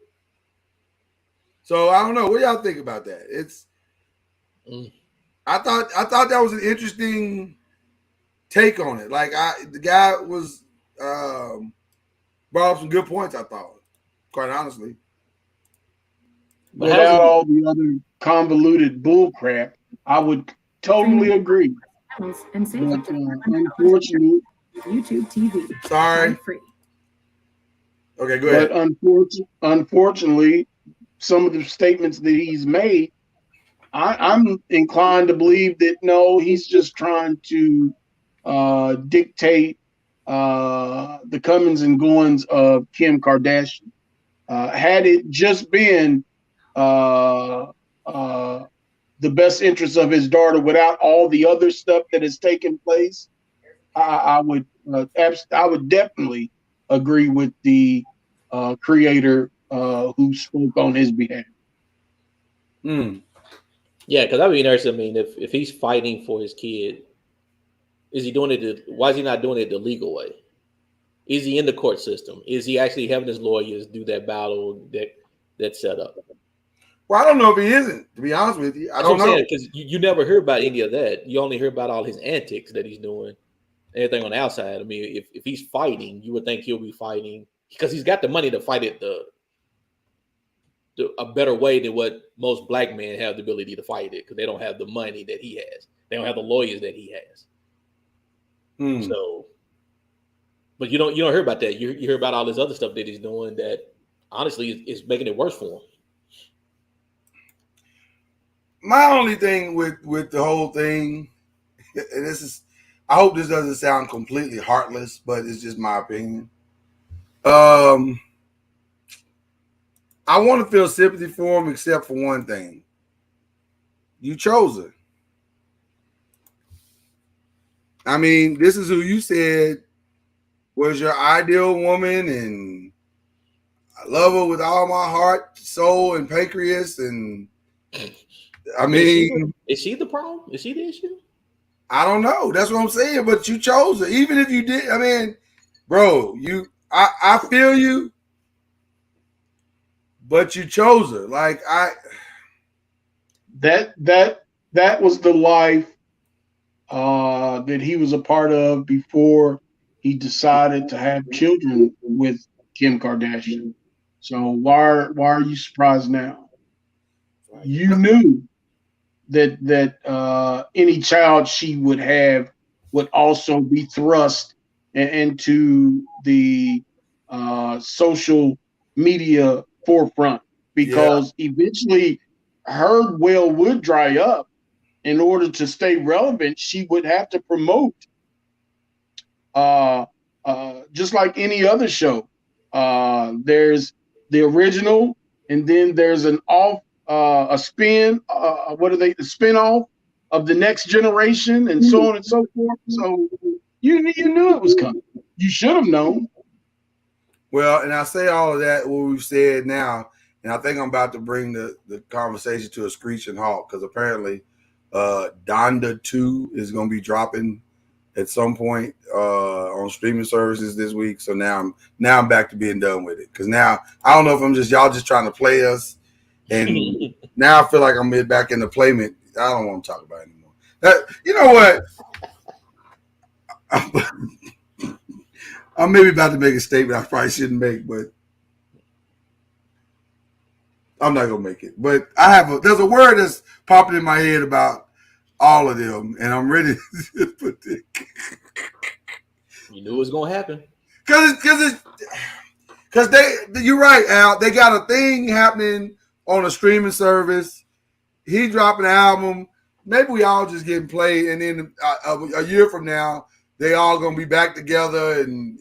So I don't know. What y'all think about that? I thought that was an interesting take on it. The guy was brought up some good points, I thought, quite honestly. Without all the other convoluted bull crap, I would totally agree. But, unfortunately, YouTube TV. Sorry. Free. Okay, go ahead. But unfortunately, some of the statements that he's made, I'm inclined to believe that no, he's just trying to dictate the comings and goings of Kim Kardashian. Had it just been the best interest of his daughter without all the other stuff that has taken place, I would definitely agree with the creator who spoke on his behalf. Yeah, because I'd be interested. I mean, if he's fighting for his kid, is he doing it? Why is he not doing it the legal way? Is he in the court system? Is he actually having his lawyers do that battle that's set up? Well, I don't know if he isn't, to be honest with you. I don't know. Because you never hear about any of that. You only hear about all his antics that he's doing, everything on the outside. I mean, if he's fighting, you would think he'll be fighting because he's got the money to fight it a better way than what most black men have the ability to fight it because they don't have the money that he has. They don't have the lawyers that he has. So, but you don't hear about that. You hear about all this other stuff that he's doing that honestly is making it worse for him. My only thing with the whole thing, and I hope this doesn't sound completely heartless, but it's just my opinion. I want to feel sympathy for him, except for one thing. You chose her. I mean, this is who you said was your ideal woman, and I love her with all my heart, soul, and pancreas. And I mean, is she the problem? Is she the issue? I don't know. That's what I'm saying. But you chose her, even if you did. I mean, bro, I feel you, but you chose her. Like that was the life that he was a part of before he decided to have children with Kim Kardashian. So why are you surprised now? You knew that any child she would have would also be thrust into the social media forefront because eventually her well would dry up. In order to stay relevant, she would have to promote, just like any other show. There's the original, and then there's a spin. The spin-off of the next generation, and so on and so forth. So you knew it was coming. You should have known. Well, and I say all of that what we've said now, and I think I'm about to bring the conversation to a screeching halt because apparently. Donda 2 is going to be dropping at some point on streaming services this week. So now I'm back to being done with it because now I don't know if y'all just trying to play us, and now I feel like I'm back in the playment. I don't want to talk about it anymore. You know what? I'm maybe about to make a statement I probably shouldn't make, but I'm not gonna make it. But there's a word that's popping in my head about all of them, and I'm ready to put it. You knew it was gonna happen. Because you're right, Al. They got a thing happening on a streaming service. He dropping an album. Maybe we all just getting played, and then a year from now, they all gonna be back together, and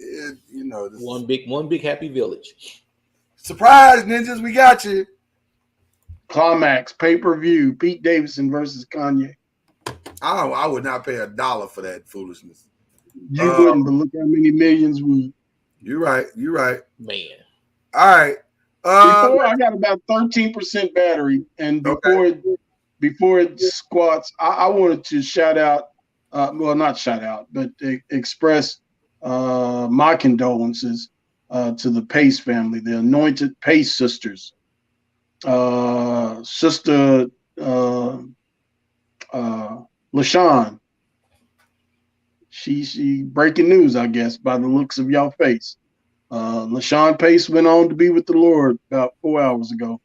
one big happy village. Surprise, ninjas, we got you. Climax pay-per-view: Pete Davidson versus Kanye. I would not pay $1 for that foolishness. You wouldn't, but look how many millions would. You're right, man. All right. Before I got about 13% battery, and before it squats, I wanted to shout out. Not shout out, but express my condolences to the Pace family, the anointed Pace sisters. Sister LaShawn. She breaking news, I guess, by the looks of y'all face. LaShawn Pace went on to be with the Lord about 4 hours ago.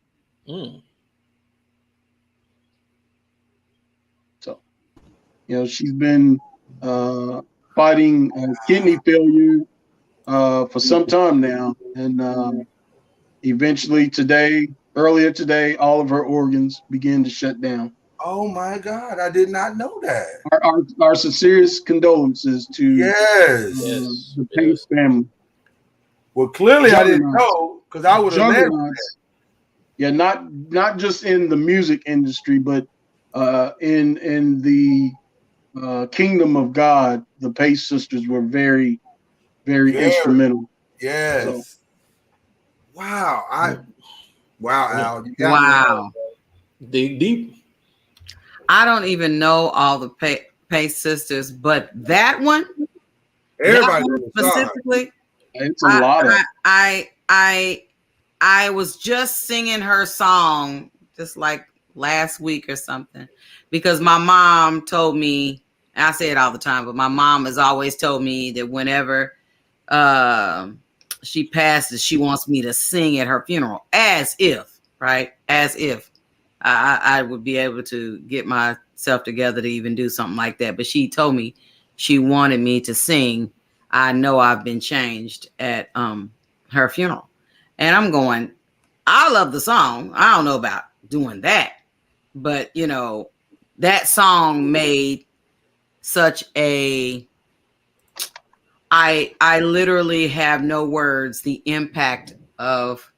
So, she's been fighting kidney failure for some time now, and eventually earlier today, all of her organs began to shut down. Oh my God, I did not know that. Our sincerest condolences to the Pace family. Well, clearly I didn't know Because I would have led. Yeah, not just in the music industry, but in the kingdom of God, the Pace sisters were very, very instrumental. Yes. So. Wow. Al. You got Wow. Deep. I don't even know all the Pace sisters, but that one, everybody specifically, it's a lot of. I was just singing her song just like last week or something because my mom told me, and I say it all the time, but my mom has always told me that whenever she passes, she wants me to sing at her funeral as if I would be able to get myself together to even do something like that. But she told me she wanted me to sing I Know I've Been Changed at her funeral. And I'm going, I love the song. I don't know about doing that. But, you know, that song made such a, I literally have no words, the impact of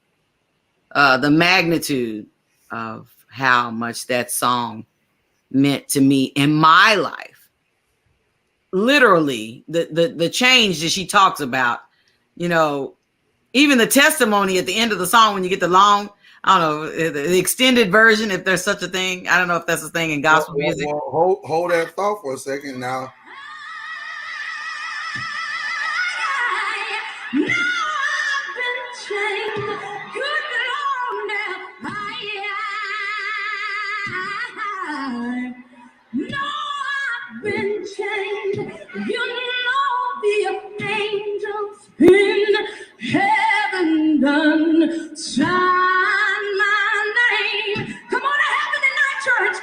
the magnitude of how much that song meant to me in my life. Literally, the change that she talks about, you know, even the testimony at the end of the song when you get the long, I don't know, the extended version, if there's such a thing. I don't know if that's a thing in gospel music. Hold that thought for a second now. Been changed. You know the angels in heaven done sign my name. Come on to heaven tonight, church.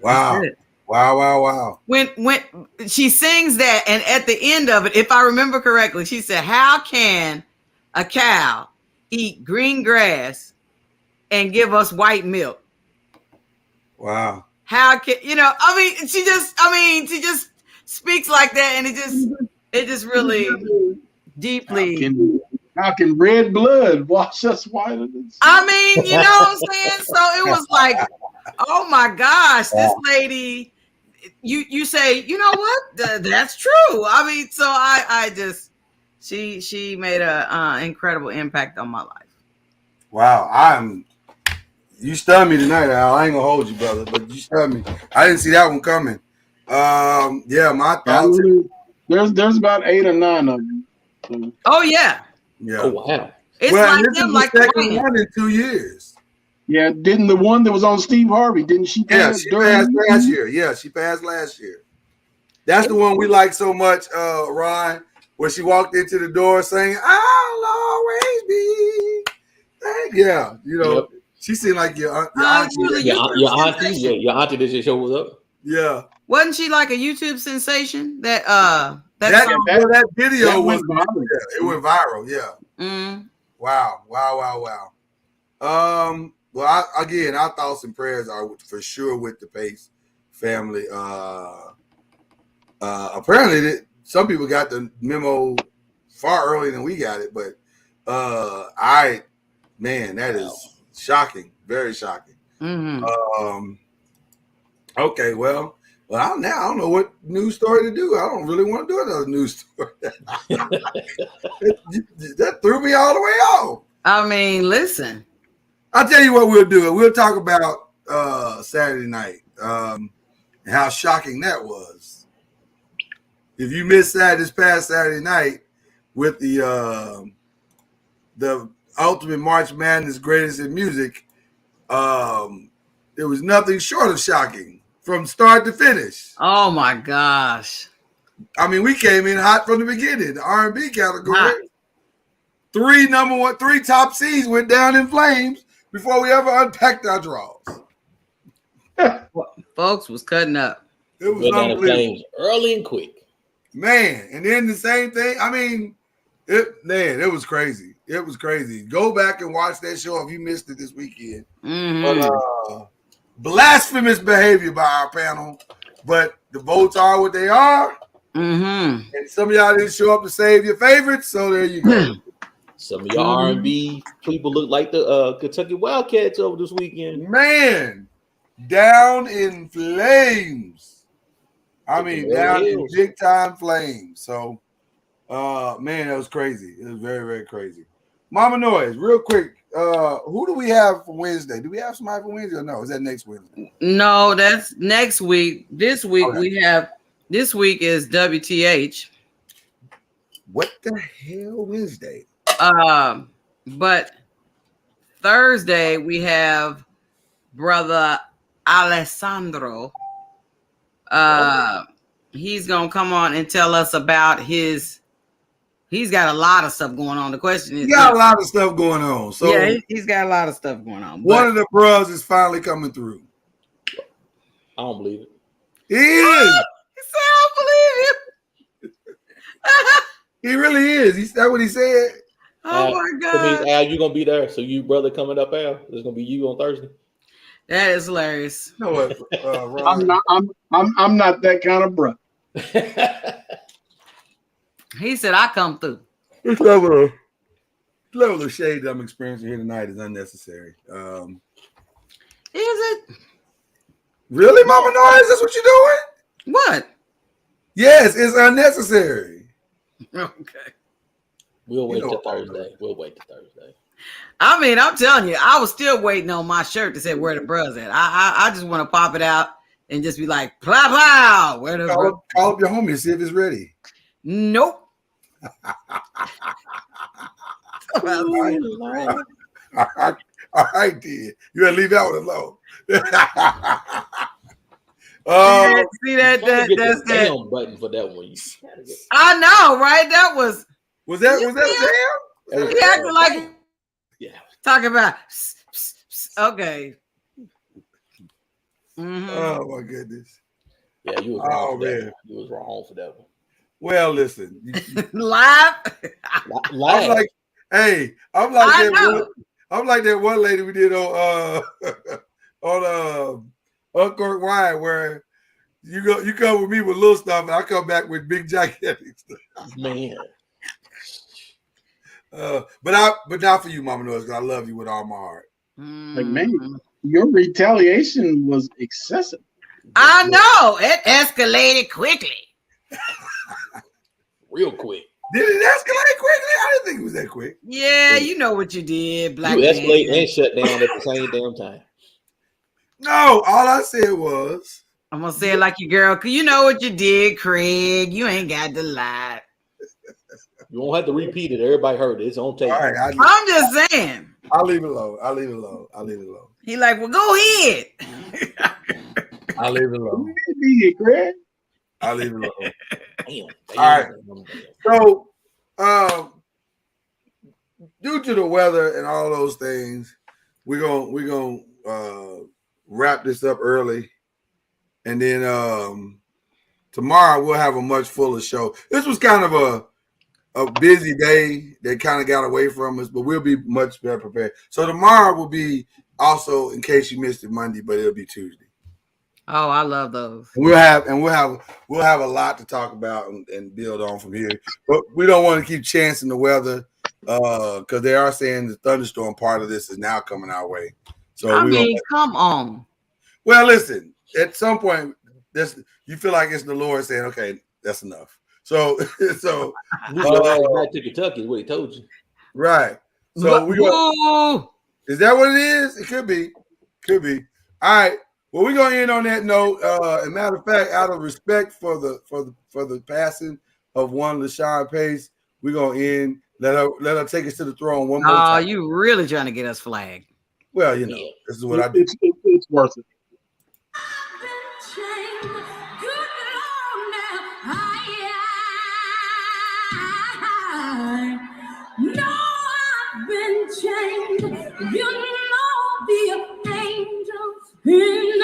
Wow. Wow. When she sings that, and at the end of it, if I remember correctly, she said, how can a cow eat green grass and give us white milk? Wow. How can, you know, she just speaks like that, and it just really deeply. How can red blood wash us whiter than snow? I mean, you know what I'm saying? So it was like, oh my gosh, this lady, you say, you know what? That's true. I mean, so I just, she made a incredible impact on my life. Wow. You stunned me tonight, Al. I ain't gonna hold you, brother, but you stunned me. I didn't see that one coming. Yeah, my thoughts. There's about 8 or 9 of them. So. Oh yeah. Yeah. Oh wow. It's well, like this them, is like the second one in 2 years. Yeah, didn't the one that was on Steve Harvey, didn't she pass? Yeah, she passed last year. Yeah, she passed last year. That's the one we like so much, Ron, where she walked into the door saying, I'll always be. Yeah, you know. Yep. She seemed like your auntie. Your auntie that just showed up. Yeah. Wasn't she like a YouTube sensation? That that video was viral. It went viral. Yeah. Mm. Wow. Well, our thoughts and prayers are for sure with the Pace family. Apparently, some people got the memo far earlier than we got it, but that is shocking, very shocking. Mm-hmm. Okay, well, I don't know what news story to do. I don't really want to do another news story. That threw me all the way off. I mean, listen. I'll tell you what we'll do. We'll talk about Saturday night and how shocking that was. If you missed this past Saturday night with the Ultimate March Madness Greatest in Music, it was nothing short of shocking from start to finish. Oh my gosh! I mean, we came in hot from the beginning. The R&B category, hot. 3 top seeds went down in flames before we ever unpacked our draws. Folks was cutting up. It was unbelievable. Early and quick. Man, and then the same thing. I mean, it was crazy. It was crazy. Go back and watch that show if you missed it this weekend. Mm-hmm. But, blasphemous behavior by our panel, but the votes are what they are. Mm-hmm. And some of y'all didn't show up to save your favorites, so there you go. Some of your R&B people look like the Kentucky Wildcats over this weekend. Man, down in flames. I mean, down in big time flames. So, man, that was crazy. It was very, very crazy. Mama Noise, real quick. Who do we have for Wednesday? Do we have somebody for Wednesday or no? Is that next Wednesday? No, that's next week. This week we have. This week is WTH. What the hell, Wednesday? But Thursday we have brother Alessandro. He's gonna come on and tell us about his. He's got a lot of stuff going on. The question is, he got a lot of stuff going on. So yeah, he's got a lot of stuff going on. One of the bros is finally coming through. I don't believe it. He is. He said, I don't believe him. He really is. Is that what he said? Oh my God! That means Al, you gonna be there. So you brother coming up, Al. It's gonna be you on Thursday. That is hilarious. You know what, I'm not that kind of brother. He said, "I come through." This level of shade that I'm experiencing here tonight is unnecessary. Is it? Really, Mama Noise? That's what you're doing? What? Yes, it's unnecessary. Okay. We'll wait till Thursday. We'll wait till Thursday. I mean, I'm telling you, I was still waiting on my shirt to say where the bros at. I just want to pop it out and just be like, plow, plow. Where the call up your homie and see if it's ready. Nope. All right, dear. You gotta leave that one alone. See that? That's that damn button for that one. I know, right? That was that damn? He acted like yeah. Talking about okay. Mm-hmm. Oh my goodness. Yeah, you was wrong for that one. You was wrong for that one. Well, listen. Live. I'm like, hey, I'm like that one lady we did on Uncork Wine, where you come with me with little stuff and I come back with big gigantic stuff. Man. But not for you, Mama Noise, because I love you with all my heart. Like, man, your retaliation was excessive. I know. It escalated quickly. Real quick. Did it escalate quickly? I didn't think it was that quick. Yeah, you know what you did, Black You man. escalate and shut down at the same damn time. No, all I said was, I'm gonna say it like your girl, cause you know what you did, Craig. You ain't got to lie. You won't have to repeat it. Everybody heard it. It's on tape. All right, I'm just saying. I'll leave it alone. He like, well, go ahead. I'll leave it alone. I'll leave it alone. Damn. All right. So, due to the weather and all those things, we're gonna wrap this up early, and then tomorrow we'll have a much fuller show. This was kind of a busy day that kind of got away from us, but we'll be much better prepared. So tomorrow will be also, in case you missed it, Monday, but it'll be Tuesday. Oh, I love those. We'll have a lot to talk about and build on from here. But we don't want to keep chancing the weather because they are saying the thunderstorm part of this is now coming our way. So come on. Well, listen, at some point, you feel like it's the Lord saying, "Okay, that's enough." So back to Kentucky is what he told you. Right. So is that what it is? It could be. All right. Well, we're gonna end on that note. As a matter of fact, out of respect for the passing of one LaShawn Pace, we're gonna end. Let her take us to the throne one more time. Oh, you really trying to get us flagged? Well, you know, this is what I do. It's worth it. I've been chained. You know the angels in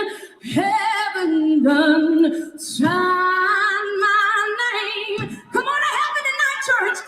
heaven done sign my name. Come on to heaven tonight, church.